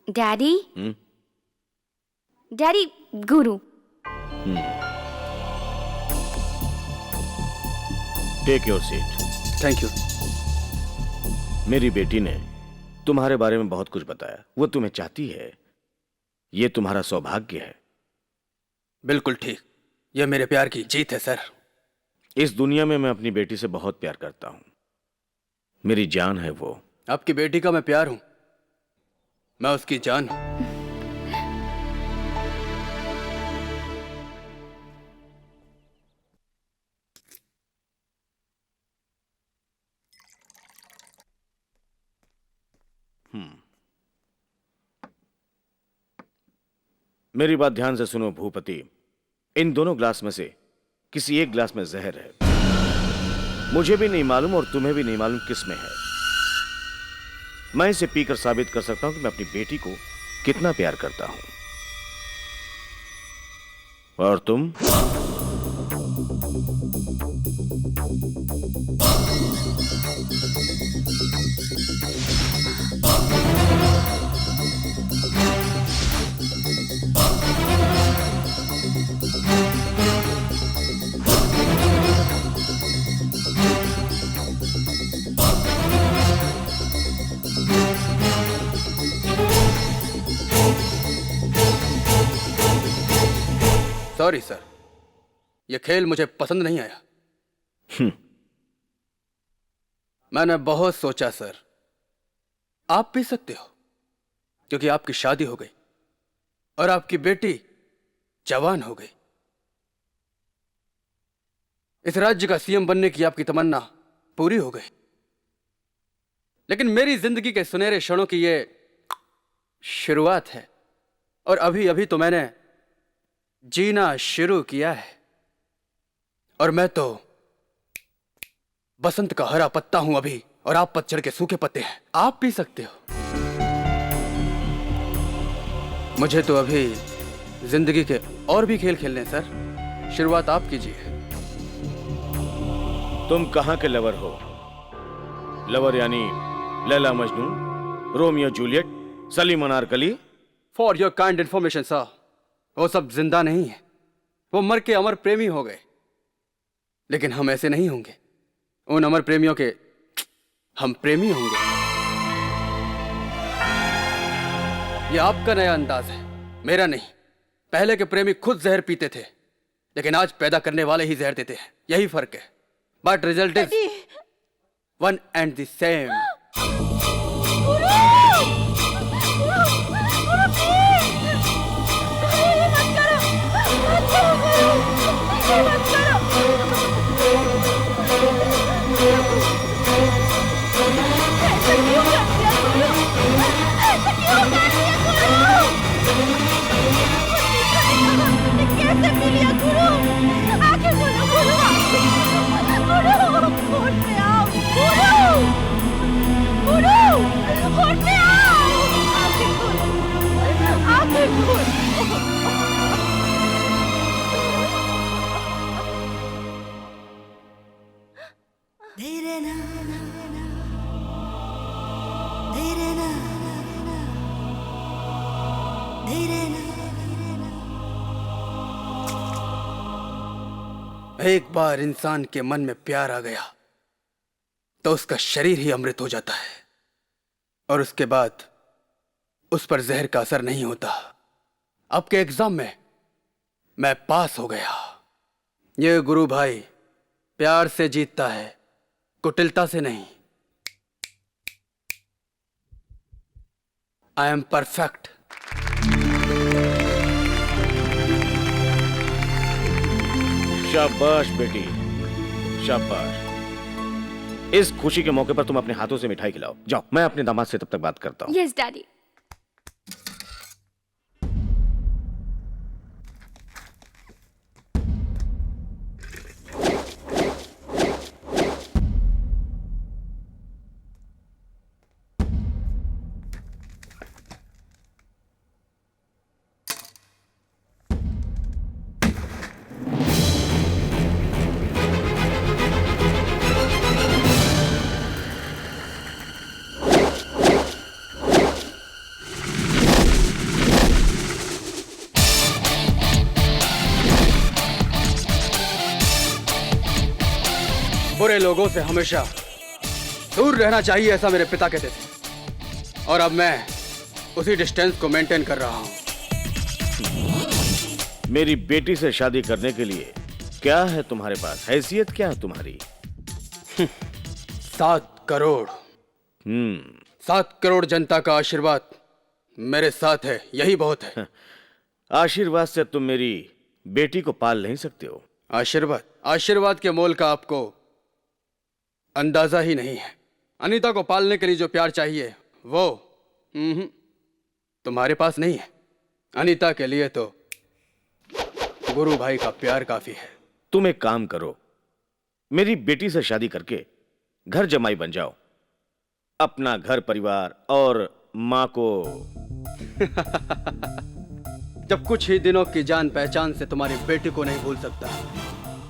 Daddy, daddy, Guru. Take your seat. Thank you. मेरी बेटी ने तुम्हारे बारे में बहुत कुछ बताया। वो तुम्हें चाहती है, ये तुम्हारा सौभाग्य है। बिल्कुल ठीक, यह मेरे प्यार की जीत है सर। इस दुनिया में मैं अपनी बेटी से बहुत प्यार करता हूं। मेरी जान है वो। आपकी बेटी का मैं प्यार हूं, मैं उसकी जान हूं। मेरी बात ध्यान से सुनो भूपति। इन दोनों ग्लास में से किसी एक ग्लास में जहर है। मुझे भी नहीं मालूम और तुम्हें भी नहीं मालूम किस में है। मैं इसे पीकर साबित कर सकता हूं कि मैं अपनी बेटी को कितना प्यार करता हूं। और तुम? सॉरी सर, ये खेल मुझे पसंद नहीं आया। मैंने बहुत सोचा सर, आप पी सकते हो क्योंकि आपकी शादी हो गई और आपकी बेटी जवान हो गई। इस राज्य का सीएम बनने की आपकी तमन्ना पूरी हो गई, लेकिन मेरी जिंदगी के सुनहरे क्षणों की ये शुरुआत है और अभी अभी तो मैंने जीना शुरू किया है। और मैं तो बसंत का हरा पत्ता हूं अभी, और आप पतझड़ के सूखे पत्ते हैं। आप पी सकते हो। मुझे तो अभी जिंदगी के और भी खेल खेलने हैं सर। शुरुआत आप कीजिए। तुम कहां के लवर हो? लवर यानी Laila Majnu, Romeo Juliet, Salim Anarkali? For your kind information sir, वो सब जिंदा नहीं है, वो मर के अमर प्रेमी हो गए। लेकिन हम ऐसे नहीं होंगे, उन अमर प्रेमियों के हम प्रेमी होंगे। ये आपका नया अंदाज है, मेरा नहीं। पहले के प्रेमी खुद जहर पीते थे, लेकिन आज पैदा करने वाले ही जहर देते हैं। यही फर्क है, but result is one and the same. एक बार इंसान के मन में प्यार आ गया तो उसका शरीर ही अमृत हो जाता है, और उसके बाद उस पर जहर का असर नहीं होता। अब के एग्जाम में मैं पास हो गया। ये गुरु भाई प्यार से जीतता है, कुटिलता से नहीं। I am perfect. शाबाश बेटी, शाबाश। इस खुशी के मौके पर तुम अपने हाथों से मिठाई खिलाओ। जाओ, मैं अपने दामाद से तब तक बात करता हूँ। Yes daddy. बुरे लोगों से हमेशा दूर रहना चाहिए, ऐसा मेरे पिता कहते थे, और अब मैं उसी डिस्टेंस को मेंटेन कर रहा हूं। मेरी बेटी से शादी करने के लिए क्या है तुम्हारे पास? हैसियत क्या है तुम्हारी? 7 करोड़। 7 करोड़ जनता का आशीर्वाद मेरे साथ है, यही बहुत है। आशीर्वाद से तुम मेरी बेटी को पाल नहीं सकते हो। आशीर्वाद के मोल का आपको अंदाजा ही नहीं है। अनीता को पालने के लिए जो प्यार चाहिए वो तुम्हारे पास नहीं है। अनीता के लिए तो गुरु भाई का प्यार काफी है। तुम एक काम करो, मेरी बेटी से शादी करके घर जमाई बन जाओ, अपना घर परिवार और माँ को जब कुछ ही दिनों की जान पहचान से तुम्हारी बेटी को नहीं भूल सकता,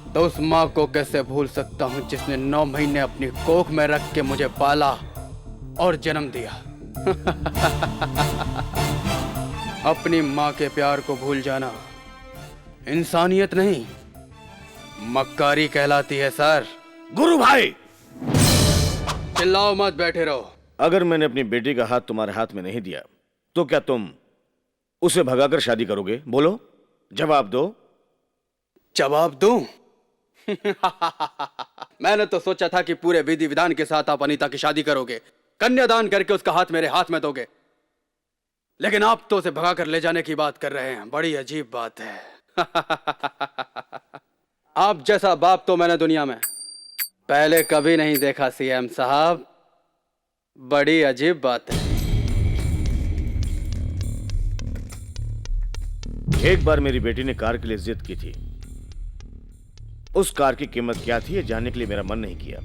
तो उस माँ को कैसे भूल सकता हूं जिसने 9 महीने अपनी कोख में रख के मुझे पाला और जन्म दिया। अपनी माँ के प्यार को भूल जाना इंसानियत नहीं, मक्कारी कहलाती है सर। गुरु भाई, चिल्लाओ मत, बैठे रहो। अगर मैंने अपनी बेटी का हाथ तुम्हारे हाथ में नहीं दिया तो क्या तुम उसे भगाकर शादी करोगे? बोलो, जवाब दो। जवाब दूं? मैंने तो सोचा था कि पूरे विधि विधान के साथ आप अनीता की शादी करोगे, कन्यादान करके उसका हाथ मेरे हाथ में दोगे, लेकिन आप तो उसे भगा कर ले जाने की बात कर रहे हैं। बड़ी अजीब बात है। आप जैसा बाप तो मैंने दुनिया में पहले कभी नहीं देखा सीएम साहब। बड़ी अजीब बात है। एक बार मेरी बेटी ने कार के लिए जिद की थी। उस कार की कीमत क्या थी ये जानने के लिए मेरा मन नहीं किया,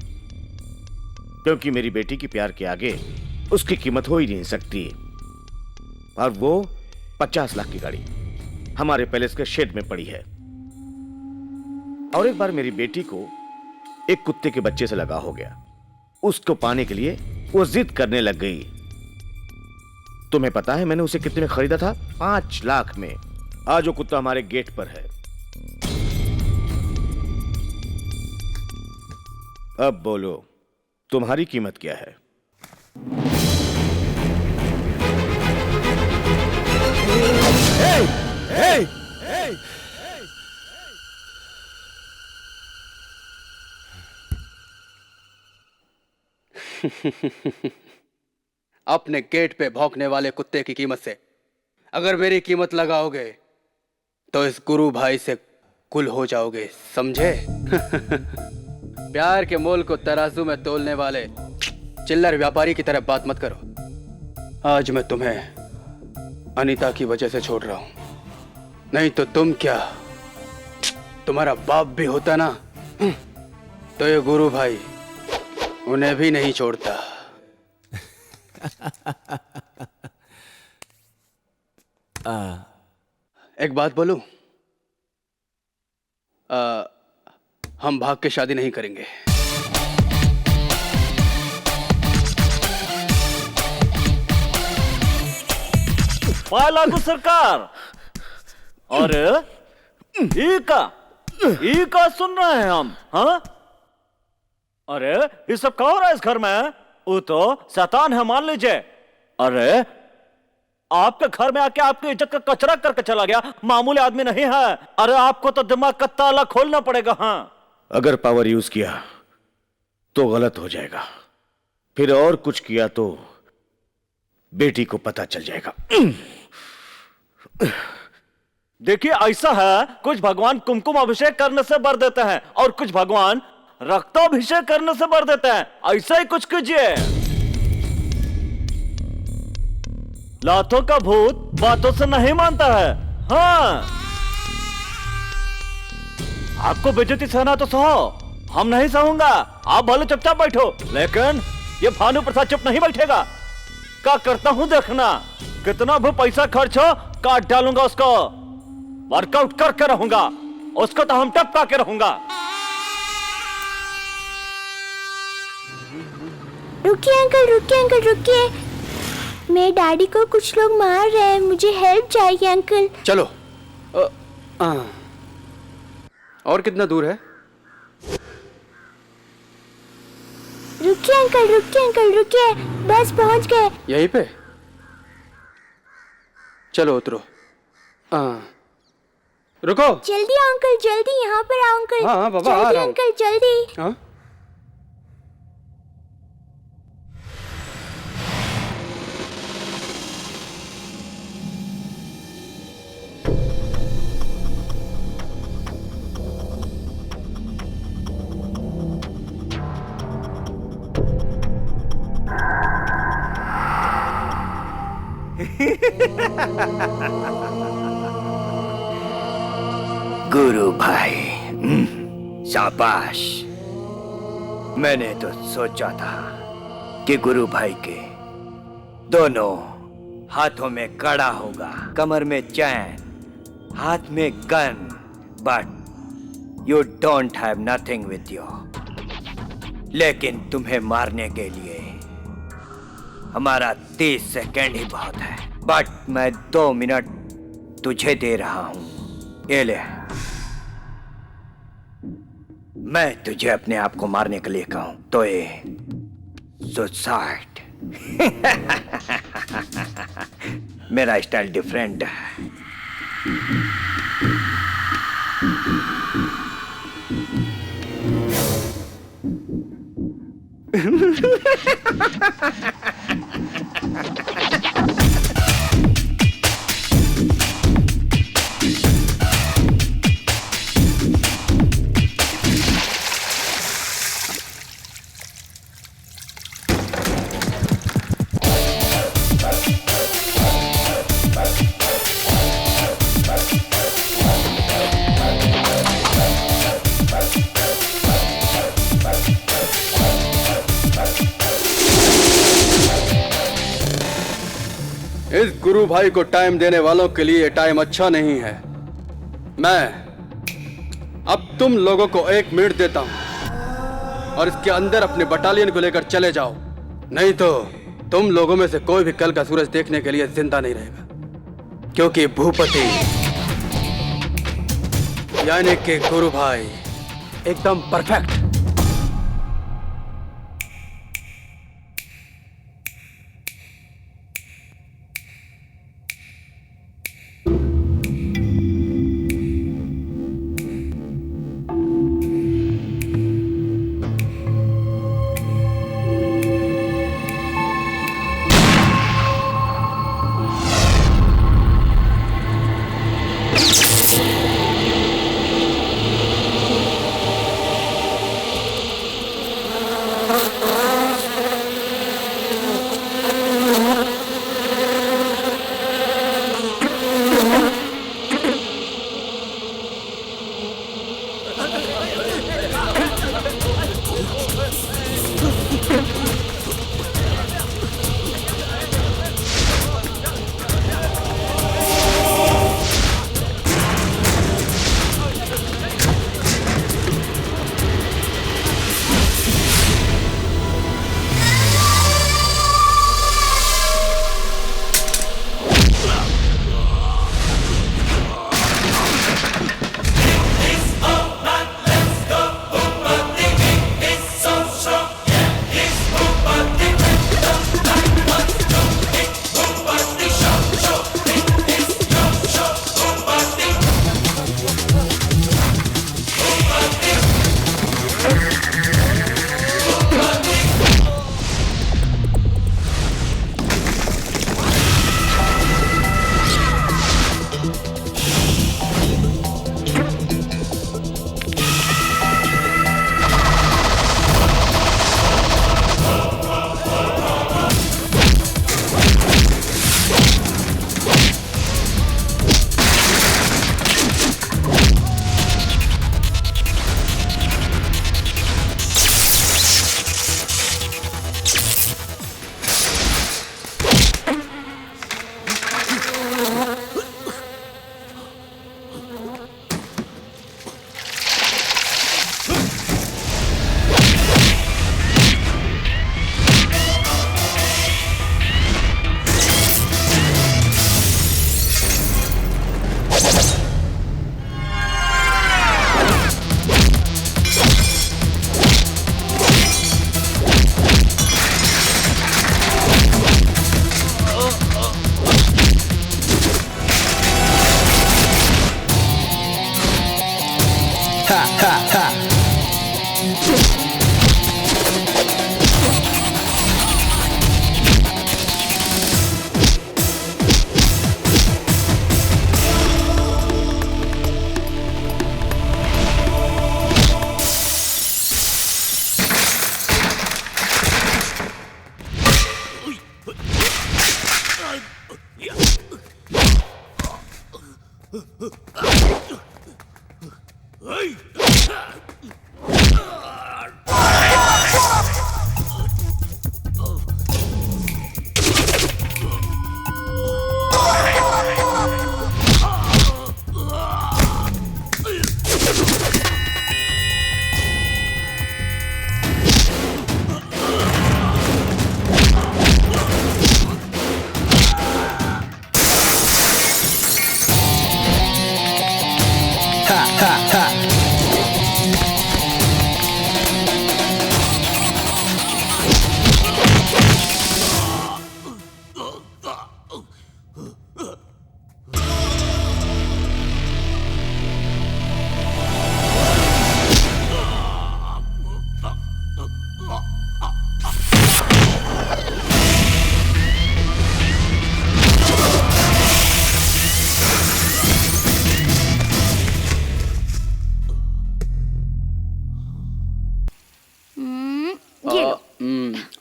क्योंकि मेरी बेटी की प्यार के आगे उसकी कीमत हो ही नहीं सकती। और वो 50 लाख की गाड़ी हमारे पैलेस के शेड में पड़ी है। और एक बार मेरी बेटी को एक कुत्ते के बच्चे से लगाव हो गया। उसको पाने के लिए वो जिद करने लग गई। तुम्हें पता है मैंने उसे कितने में खरीदा था? 5 लाख में। आज वो कुत्ता हमारे गेट पर है। अब बोलो, तुम्हारी कीमत क्या है? अपने गेट पे भौंकने वाले कुत्ते की कीमत से अगर मेरी कीमत लगाओगे तो इस गुरु भाई से कुल हो जाओगे, समझे? प्यार के मोल को तराजू में तोलने वाले चिल्लर व्यापारी की तरह बात मत करो। आज मैं तुम्हें अनीता की वजह से छोड़ रहा हूं, नहीं तो तुम क्या, तुम्हारा बाप भी होता ना तो ये गुरु भाई उन्हें भी नहीं छोड़ता। एक बात बोलूं, हम भाग के शादी नहीं करेंगे। लागू सरकार। अरे ई का सुन रहे हैं हम? हाँ, अरे ये सब क्या हो रहा है इस घर में? वो तो शैतान है मान लीजिए। अरे आपके घर में आके आपकी इज्जत का कचरा करके चला गया, मामूली आदमी नहीं है। अरे आपको तो दिमाग का ताला खोलना पड़ेगा। हाँ, अगर पावर यूज किया तो गलत हो जाएगा, फिर और कुछ किया तो बेटी को पता चल जाएगा। देखिए ऐसा है, कुछ भगवान कुमकुम अभिषेक करने से बर देते हैं और कुछ भगवान रक्ताभिषेक करने से बर देते हैं। ऐसा ही कुछ कीजिए। लातों का भूत बातों से नहीं मानता है। हाँ, आपको बेइज्जती सहना तो सहो, हम नहीं सहूंगा। आप भले चुपचाप बैठो, लेकिन ये भानु प्रसाद चुप नहीं बैठेगा। क्या करता हूं देखना, कितना भी पैसा खर्च हो काट डालूंगा उसको। वर्कआउट करके रहूंगा उसको, तो हम टपका के रहूंगा। रुकिए अंकल, रुकिए। मेरे डैडी को कुछ लोग मार रहे हैं, मुझे हेल्प चाहिए अंकल। चलो। और कितना दूर है? रुकिए अंकल, रुकिए। बस पहुंच गए। यहीं पे? चलो उतरो। रुको। जल्दी आओ अंकल, जल्दी यहाँ पर आओ अंकल। हाँ बाबा, आ जल्दी रहा हूं। अंकल, जल्दी। हाँ? गुरु भाई, शाबाश। मैंने तो सोचा था कि गुरु भाई के दोनों हाथों में कड़ा होगा, कमर में चैन, हाथ में gun, but you don't have nothing with you. लेकिन तुम्हें मारने के लिए हमारा 30 सेकेंड ही बहुत है, बट मैं 2 मिनट तुझे दे रहा हूं। ये ले, मैं तुझे अपने आप को मारने के लिए कहूं तो ये सुसाइड। मेरा स्टाइल डिफरेंट है। इस गुरु भाई को टाइम देने वालों के लिए टाइम अच्छा नहीं है। मैं अब तुम लोगों को 1 मिनट देता हूं और इसके अंदर अपने बटालियन को लेकर चले जाओ, नहीं तो तुम लोगों में से कोई भी कल का सूरज देखने के लिए जिंदा नहीं रहेगा, क्योंकि भूपति यानी कि गुरु भाई एकदम परफेक्ट।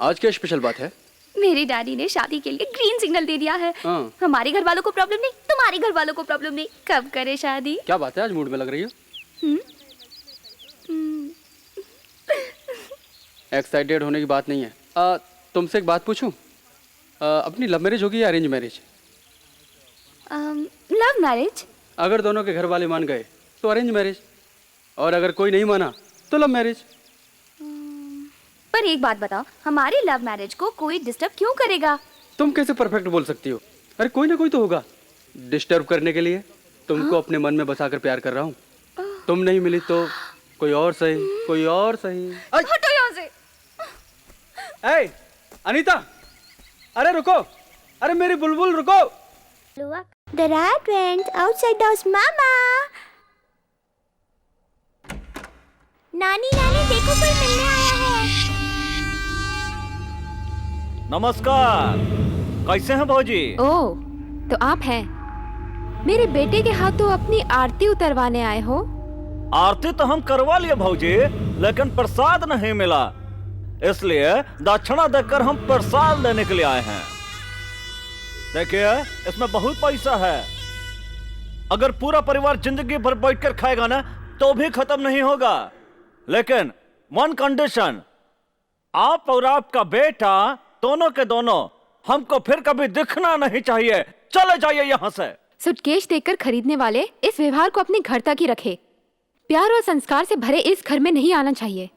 आज क्या स्पेशल बात है? मेरे डैडी ने शादी के लिए ग्रीन सिग्नल दे दिया है। हमारे घर वालों को प्रॉब्लम नहीं, तुम्हारे घर वालों को प्रॉब्लम नहीं। कब करे शादी? क्या बात है, आज मूड में लग रही हो? एक्साइटेड होने की बात नहीं है। तुमसे एक बात पूछूं? अपनी लव मैरिज होगी या अरेंज मैरिज? Love marriage. अगर दोनों के घर वाले मान गए तो अरेंज मैरिज, और अगर कोई नहीं माना तो लव मैरिज। पर एक बात बताओ, हमारी लव मैरिज को कोई डिस्टर्ब क्यों करेगा? तुम कैसे परफेक्ट बोल सकती हो? अरे कोई ना कोई तो होगा डिस्टर्ब करने के लिए। तुमको अपने मन में बसाकर प्यार कर रहा हूँ। तुम नहीं मिली तो कोई और सही, कोई और सही। हटो यहाँ से। ए, अनीता, अरे रुको, अरे मेरी बुलबुल रुको। The rat went outside the house, Mama. नानी नानी देखो कोई मिलने आया है। नमस्कार, कैसे हैं भौजी? ओह, तो आप हैं। मेरे बेटे के हाथों अपनी आरती उतरवाने आए हो? आरती तो हम करवा लिए भौजी, लेकिन प्रसाद नहीं मिला, इसलिए दक्षिणा देकर हम प्रसाद लेने के लिए आए हैं। देखिए, इसमें बहुत पैसा है। अगर पूरा परिवार जिंदगी भर बैठकर खाएगा ना तो भी खत्म नहीं होगा, लेकिन वन कंडीशन, आप और आपका बेटा दोनों के दोनों हमको फिर कभी दिखना नहीं चाहिए। चले जाइए यहाँ से। सूटकेस देकर खरीदने वाले इस व्यवहार को अपने घर तक ही रखे। प्यार और संस्कार से भरे इस घर में नहीं आना चाहिए।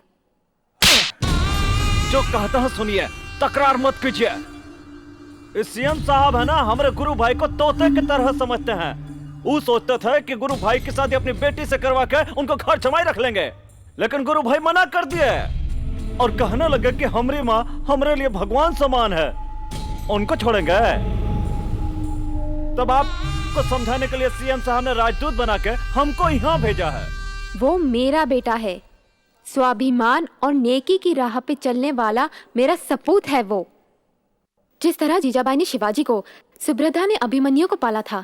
जो कहता है सुनिए, तकरार मत कीजिए। इस सीएम साहब है ना, हमारे गुरु भाई को तोते की तरह समझते हैं। वो सोचते थे कि गुरु भाई की शादी अपनी बेटी से करवा के उनको घर जमाई रख लेंगे, लेकिन गुरु भाई मना कर दिए और कहने लगे कि हमारी माँ हमारे लिए भगवान समान है, उनको छोड़ेंगे। तब आपको समझाने के लिए सीएम साहब ने राजदूत बना के हमको यहाँ भेजा है। वो मेरा बेटा है, स्वाभिमान और नेकी की राह पे चलने वाला मेरा सपूत है वो। जिस तरह जीजाबाई ने शिवाजी को, सुभद्रा ने अभिमन्यु को पाला था,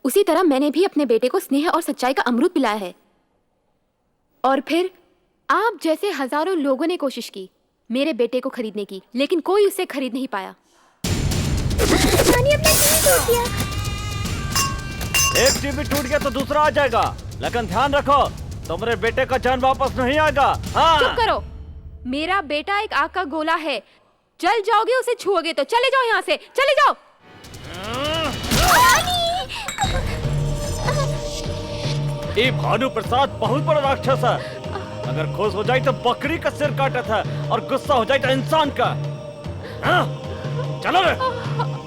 उसी तरह मैंने भी अपने बेटे को स्नेह और सच्चाई का अमृत पिलाया है। और फिर आप जैसे हजारों लोगों ने कोशिश की मेरे बेटे को खरीदने की, लेकिन कोई उसे खरीद नहीं पाया। एक टीवी टूट गया तो दूसरा आ जाएगा, लेकिन ध्यान रखो तुम्हारे बेटे का जान वापस नहीं आएगा। हाँ। चुप करो, मेरा बेटा एक आग का गोला है। जल जाओगे उसे छुओगे तो। चले जाओ यहाँ से, चले जाओ। ये भानु प्रसाद बहुत बड़ा राक्षस है। अगर खुश हो जाए तो बकरी का सिर काटा था, और गुस्सा हो जाए तो इंसान का। हाँ? चलो रे।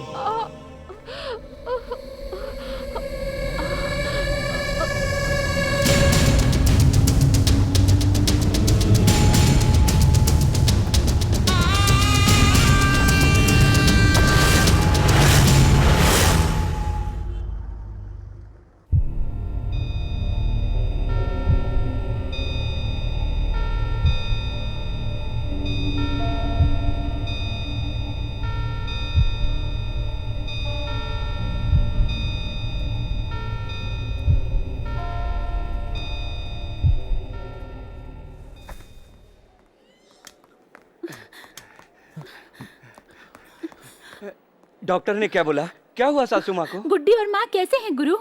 डॉक्टर ने क्या बोला? क्या हुआ सासू माँ को? गुड्डी और माँ कैसे हैं गुरु?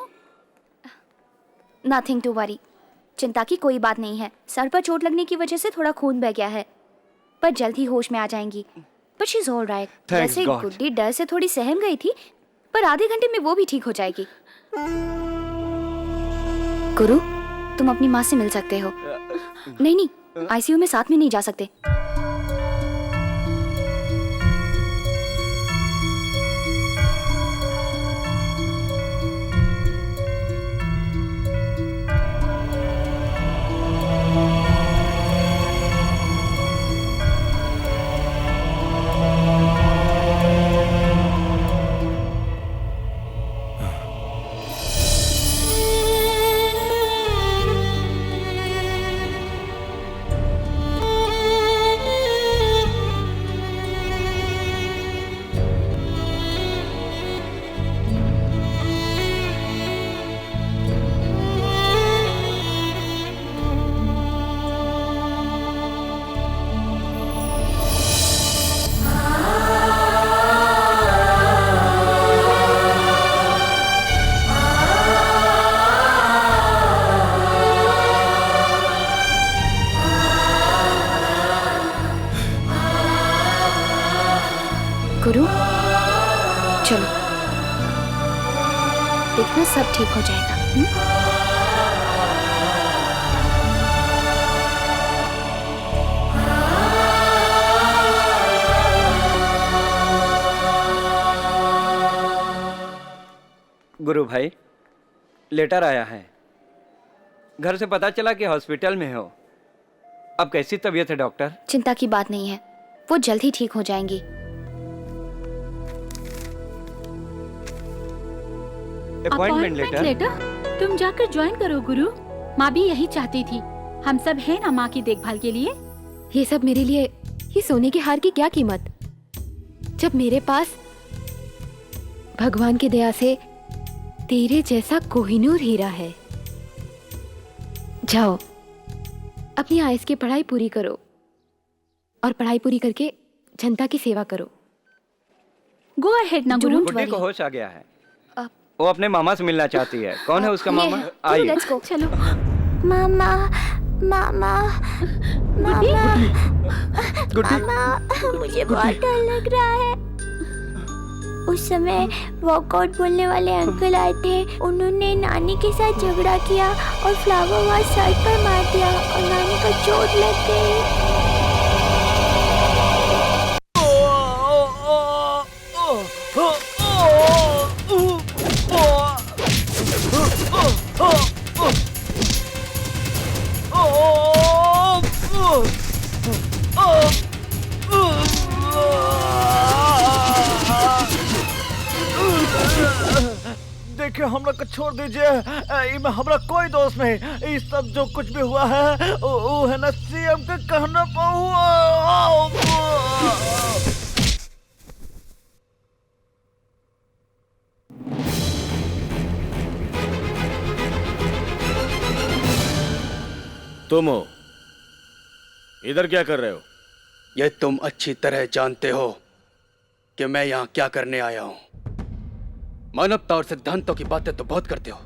नथिंग टू वरी, चिंता की कोई बात नहीं है। सर पर चोट लगने की वजह से थोड़ा खून बह गया है, पर जल्द ही होश में आ जाएंगी। But she is all right. वैसे गुड्डी डर से थोड़ी सहम गई थी, पर आधे घंटे में वो भी ठीक हो जाएगी। गुरु, तुम अपनी माँ से मिल सकते हो। नहीं, आईसीयू में साथ में नहीं जा सकते। सब ठीक हो जाएगा। गुरु भाई, लेटर आया है। घर से पता चला कि हॉस्पिटल में हो। अब कैसी तबीयत है डॉक्टर? चिंता की बात नहीं है, वो जल्द ही ठीक हो जाएंगी। Appointment letter? तुम जाकर ज्वाइन करो गुरु। माँ भी यही चाहती थी। हम सब हैं ना माँ की देखभाल के लिए। ये सब मेरे लिए, ये सोने के हार की क्या कीमत, जब मेरे पास भगवान की दया से तेरे जैसा कोहिनूर हीरा है। जाओ, अपनी आइस की पढ़ाई पूरी करो और पढ़ाई पूरी करके जनता की सेवा करो। गो अहेड ना गुरु। गुड्डी को होश आ गया है। वो अपने मामा से मिलना चाहती है। कौन है उसका मामा? आइए। Let's go. चलो। मामा मामा मामा मामा, मुझे बहुत डर लग रहा है। उस समय वॉकआउट बोलने वाले अंकल आए थे। उन्होंने नानी के साथ झगड़ा किया और फ्लावर वाज सर पर मार दिया और नानी को चोट लग गई। देखिए, हम लोग को छोड़ दीजिए। इनमें हमारा कोई दोस्त नहीं। इस सब जो कुछ भी हुआ है वो है ना सीएम के कहने पर हुआ। तुम हो इधर क्या कर रहे हो? ये तुम अच्छी तरह जानते हो कि मैं यहाँ क्या करने आया हूँ। मानवता और सिद्धांतों की बातें तो बहुत करते हो,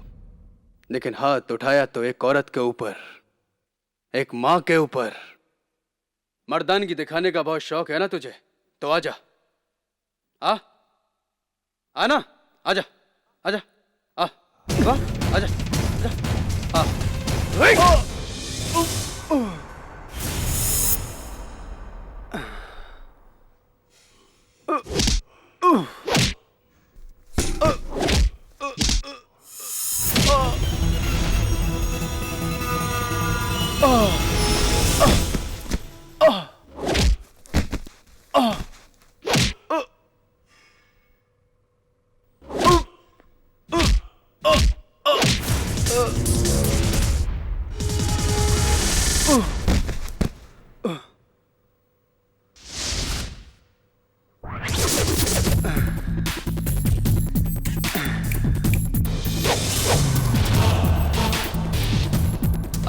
लेकिन हाथ उठाया तो एक औरत के ऊपर, एक माँ के ऊपर। मर्दानगी दिखाने का बहुत शौक है ना तुझे, तो आजा। आना, आजा आजा, आजा आजा,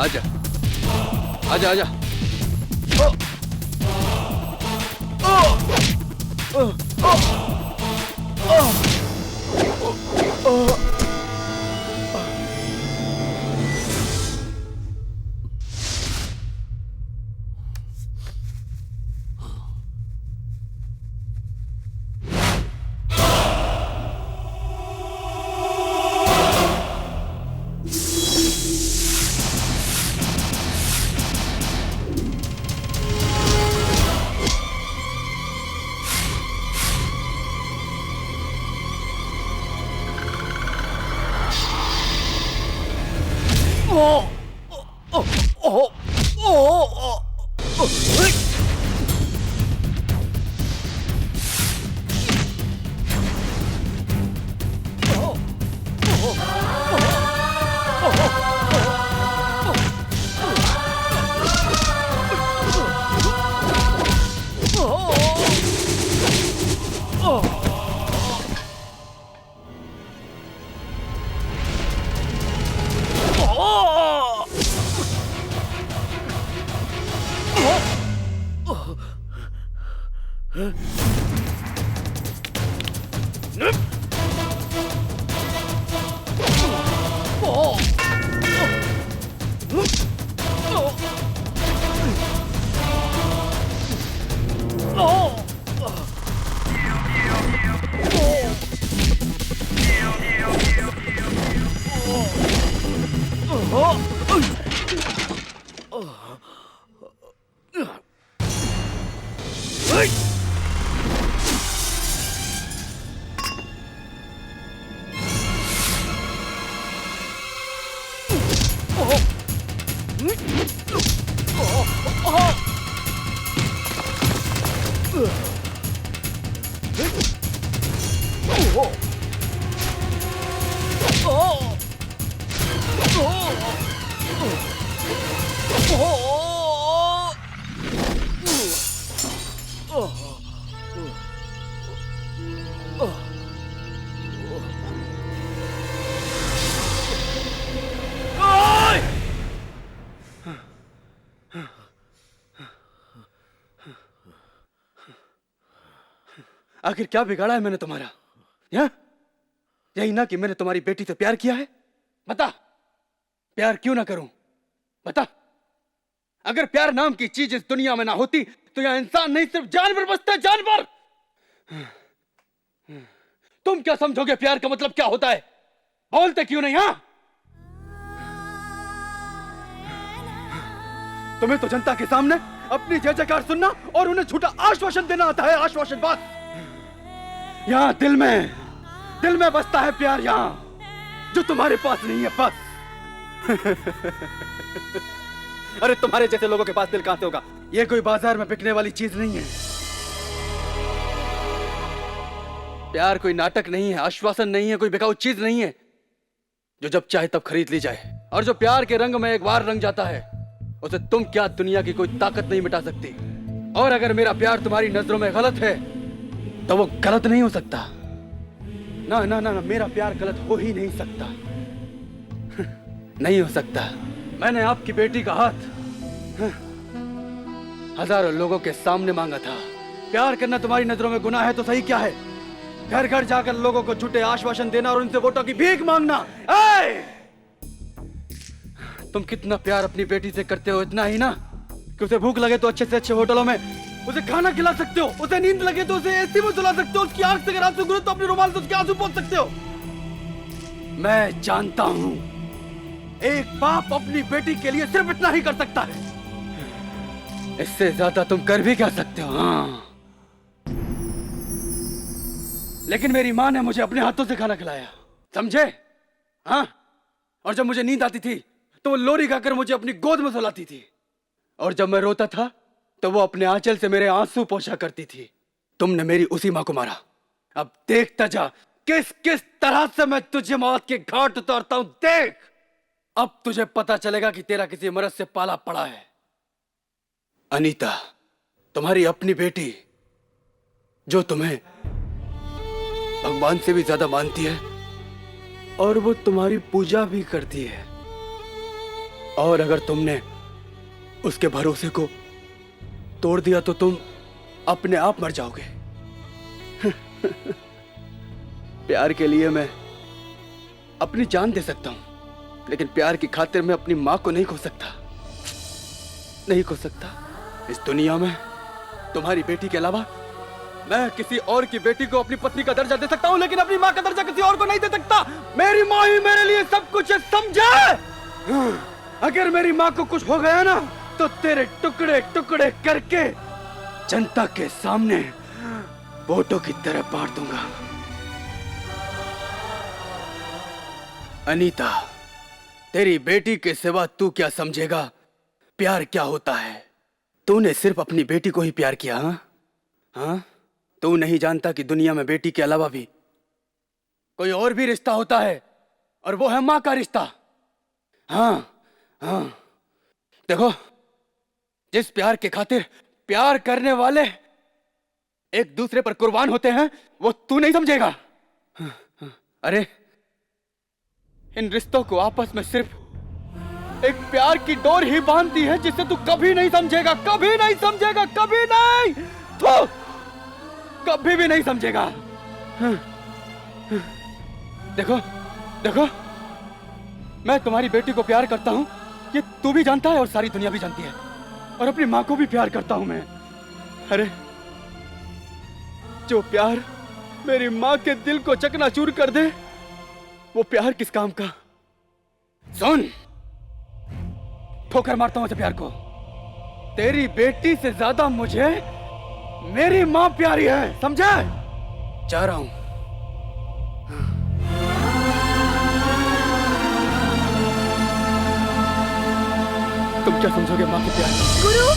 आजा आजा आजा। आखिर क्या बिगाड़ा है मैंने तुम्हारा? यही ना कि मैंने तुम्हारी बेटी से प्यार किया है। बता, प्यार क्यों ना करूं? बता, अगर प्यार नाम की चीज इस दुनिया में ना होती तो यह इंसान नहीं सिर्फ जानवर बचते, जानवर। तुम क्या समझोगे प्यार का मतलब क्या होता है? बोलते क्यों नहीं? तुम्हें तो जनता के सामने अपनी जय जयकार सुनना और उन्हें झूठा आश्वासन देना आता है। आश्वासन बस। यहाँ दिल में बसता है प्यार, यहाँ जो तुम्हारे पास नहीं है बस। अरे तुम्हारे जैसे लोगों के पास दिल कहां से होगा? ये कोई बाजार में बिकने वाली चीज नहीं है। प्यार कोई नाटक नहीं है, आश्वासन नहीं है, कोई बिकाऊ चीज नहीं है जो जब चाहे तब खरीद ली जाए। और जो प्यार के रंग में एक बार रंग जाता है उसे तुम क्या दुनिया की कोई ताकत नहीं मिटा सकती। और अगर मेरा प्यार तुम्हारी नजरों में गलत है तो वो गलत नहीं हो सकता। ना ना ना, ना मेरा प्यार गलत हो ही नहीं सकता। नहीं हो सकता। मैंने आपकी बेटी का हाथ हजारों लोगों के सामने मांगा था। प्यार करना तुम्हारी नजरों में गुनाह है तो सही क्या है? घर घर जाकर लोगों को झूठे आश्वासन देना और उनसे वोटों की भीख मांगना। तुम कितना प्यार अपनी बेटी से करते हो, इतना ही ना कि उसे भूख लगे तो अच्छे से अच्छे होटलों में उसे खाना खिला सकते हो, उसे नींद लगे तो उसे एसी में सुला सकते हो, उसकी आंख से अगर आंसू गिरे तो अपने रुमाल से उसके आंसू पोंछ सकते हो। मैं जानता हूं एक बाप अपनी बेटी के लिए सिर्फ इतना ही कर सकता है। इससे ज्यादा तुम कर भी क्या सकते हो? लेकिन मेरी माँ ने मुझे अपने हाथों से खाना खिलाया, समझे? और जब मुझे नींद आती थी तो वो लोरी खाकर मुझे अपनी गोद में सुलाती थी। और जब मैं रोता था तो वो अपने आंचल से मेरे आंसू पोंछा करती थी। तुमने मेरी उसी माँ को मारा। अब देखता जा किस किस तरह से मैं तुझे मौत के घाट उतारता हूं। देख, अब तुझे पता चलेगा कि तेरा किसी मर्द से पाला पड़ा है। अनीता, तुम्हारी अपनी बेटी जो तुम्हें भगवान से भी ज्यादा मानती है और वो तुम्हारी पूजा भी करती है। और अगर तुमने उसके भरोसे को तोड़ दिया तो तुम अपने आप मर जाओगे। प्यार के लिए मैं अपनी जान दे सकता हूं, लेकिन प्यार की खातिर मैं अपनी मां को नहीं खो सकता। नहीं खो सकता। इस दुनिया में तुम्हारी बेटी के अलावा मैं किसी और की बेटी को अपनी पत्नी का दर्जा दे सकता हूं, लेकिन अपनी मां का दर्जा किसी और को नहीं दे सकता। मेरी मां ही मेरे लिए सब कुछ है, समझे? अगर मेरी मां को कुछ हो गया ना तो तेरे टुकड़े टुकड़े करके जनता के सामने वोटों की तरह बांट दूंगा। अनीता, तेरी बेटी के सिवा तू क्या समझेगा प्यार क्या होता है? तूने सिर्फ अपनी बेटी को ही प्यार किया। हाँ? तू नहीं जानता कि दुनिया में बेटी के अलावा भी कोई और भी रिश्ता होता है, और वो है मां का रिश्ता। हाँ, देखो, जिस प्यार के खातिर प्यार करने वाले एक दूसरे पर कुर्बान होते हैं वो तू नहीं समझेगा। अरे इन रिश्तों को आपस में सिर्फ एक प्यार की डोर ही बांधती है जिसे तू कभी नहीं समझेगा, कभी नहीं समझेगा, कभी नहीं, तो कभी भी नहीं समझेगा। देखो, मैं तुम्हारी बेटी को प्यार करता हूं, ये तू भी जानता है और सारी दुनिया भी जानती है। और अपनी मां को भी प्यार करता हूं मैं। अरे जो प्यार मेरी मां के दिल को चकनाचूर कर दे वो प्यार किस काम का? सुन, ठोकर मारता हूँ इसे प्यार को। तेरी बेटी से ज्यादा मुझे मेरी माँ प्यारी है, समझा? जा रहा हूं। तुम क्या समझोगे माँ के प्यार? गुरु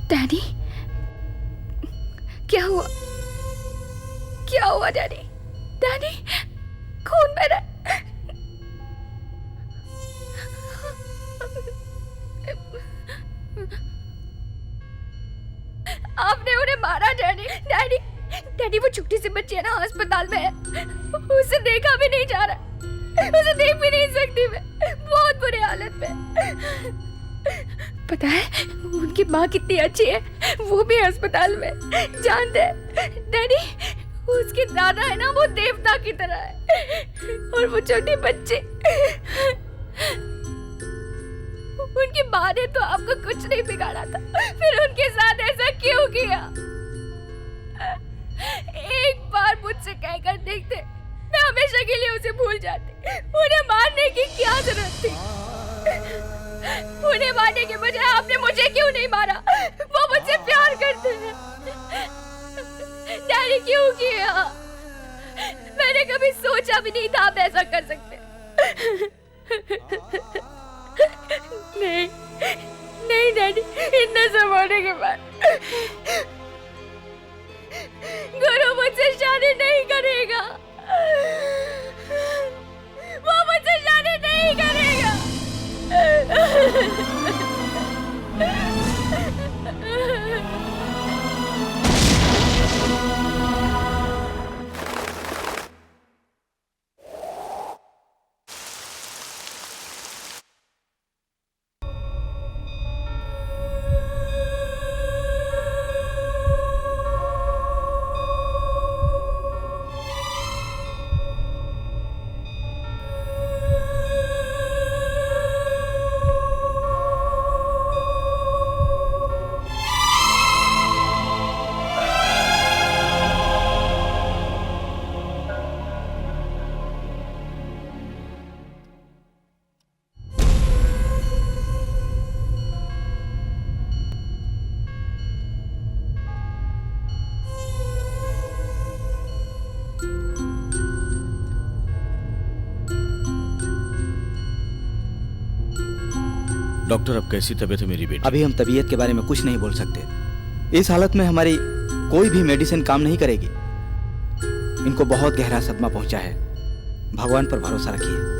डैडी, क्या हुआ? क्या हुआ डैडी? डैडी, खून बह रहा है। आपने उन्हें मारा डैडी। डैडी, डैडी वो छोटी सी बच्ची है ना, अस्पताल में है, उसे देखा भी नहीं जा रहा, उसे देख भी नहीं सकती मैं, बहुत बुरी हालत में। पता है उनकी माँ कितनी अच्छी है, वो भी अस्पताल में, जानते हैं डैडी? उसके दादा है ना, वो देवता की तरह है, और वो छोटी बच्ची, उनकी माँ ने तो आपको कुछ नहीं बिगाड़ा था, फिर उनके साथ ऐसा क्यों किया? एक बार मुझसे कहकर देखते, मैं हमेशा के लिए उसे भूल जाती। उन्हें मारने की क्या जरूरत थी? उन्हें मारने के बजाय आपने मुझे क्यों नहीं मारा? वो मुझसे प्यार करते हैं। डैडी क्यों किया? मैंने कभी सोचा भी नहीं था आप ऐसा कर सकते। नहीं नहीं डैडी, इतना सब होने के बाद गुरु मुझसे शादी नहीं करेगा, वो मुझसे शादी नहीं करेगा। डॉक्टर, अब कैसी तबीयत है मेरी बेटी? अभी हम तबीयत के बारे में कुछ नहीं बोल सकते। इस हालत में हमारी कोई भी मेडिसिन काम नहीं करेगी। इनको बहुत गहरा सदमा पहुंचा है, भगवान पर भरोसा रखिए।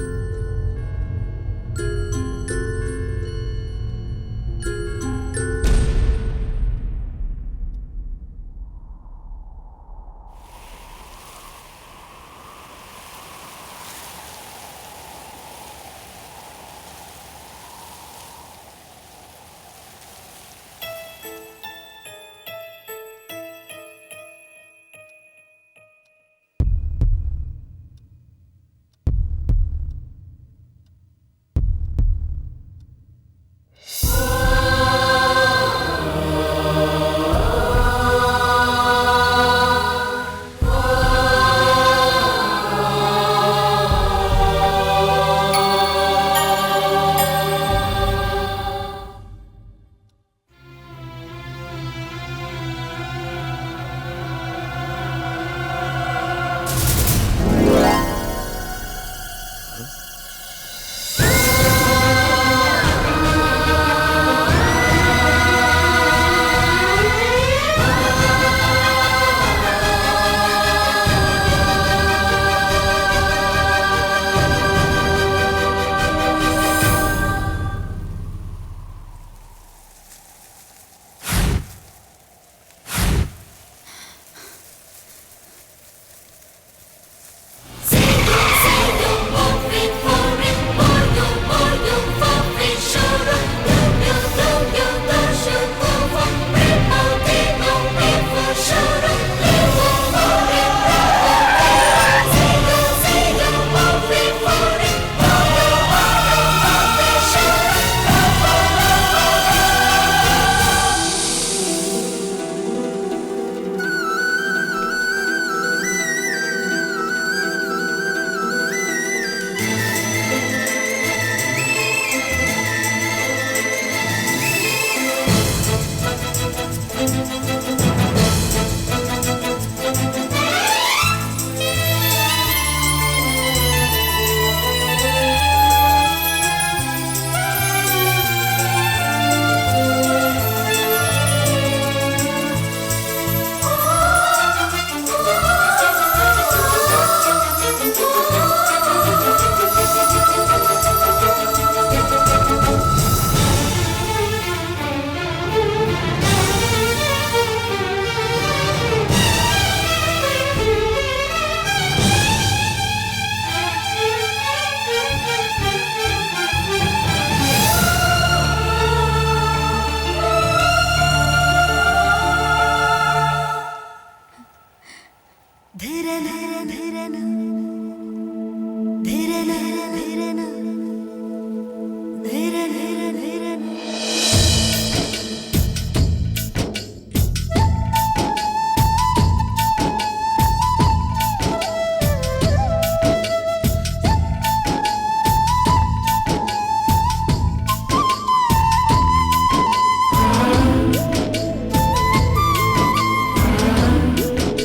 धीरे धीरे ना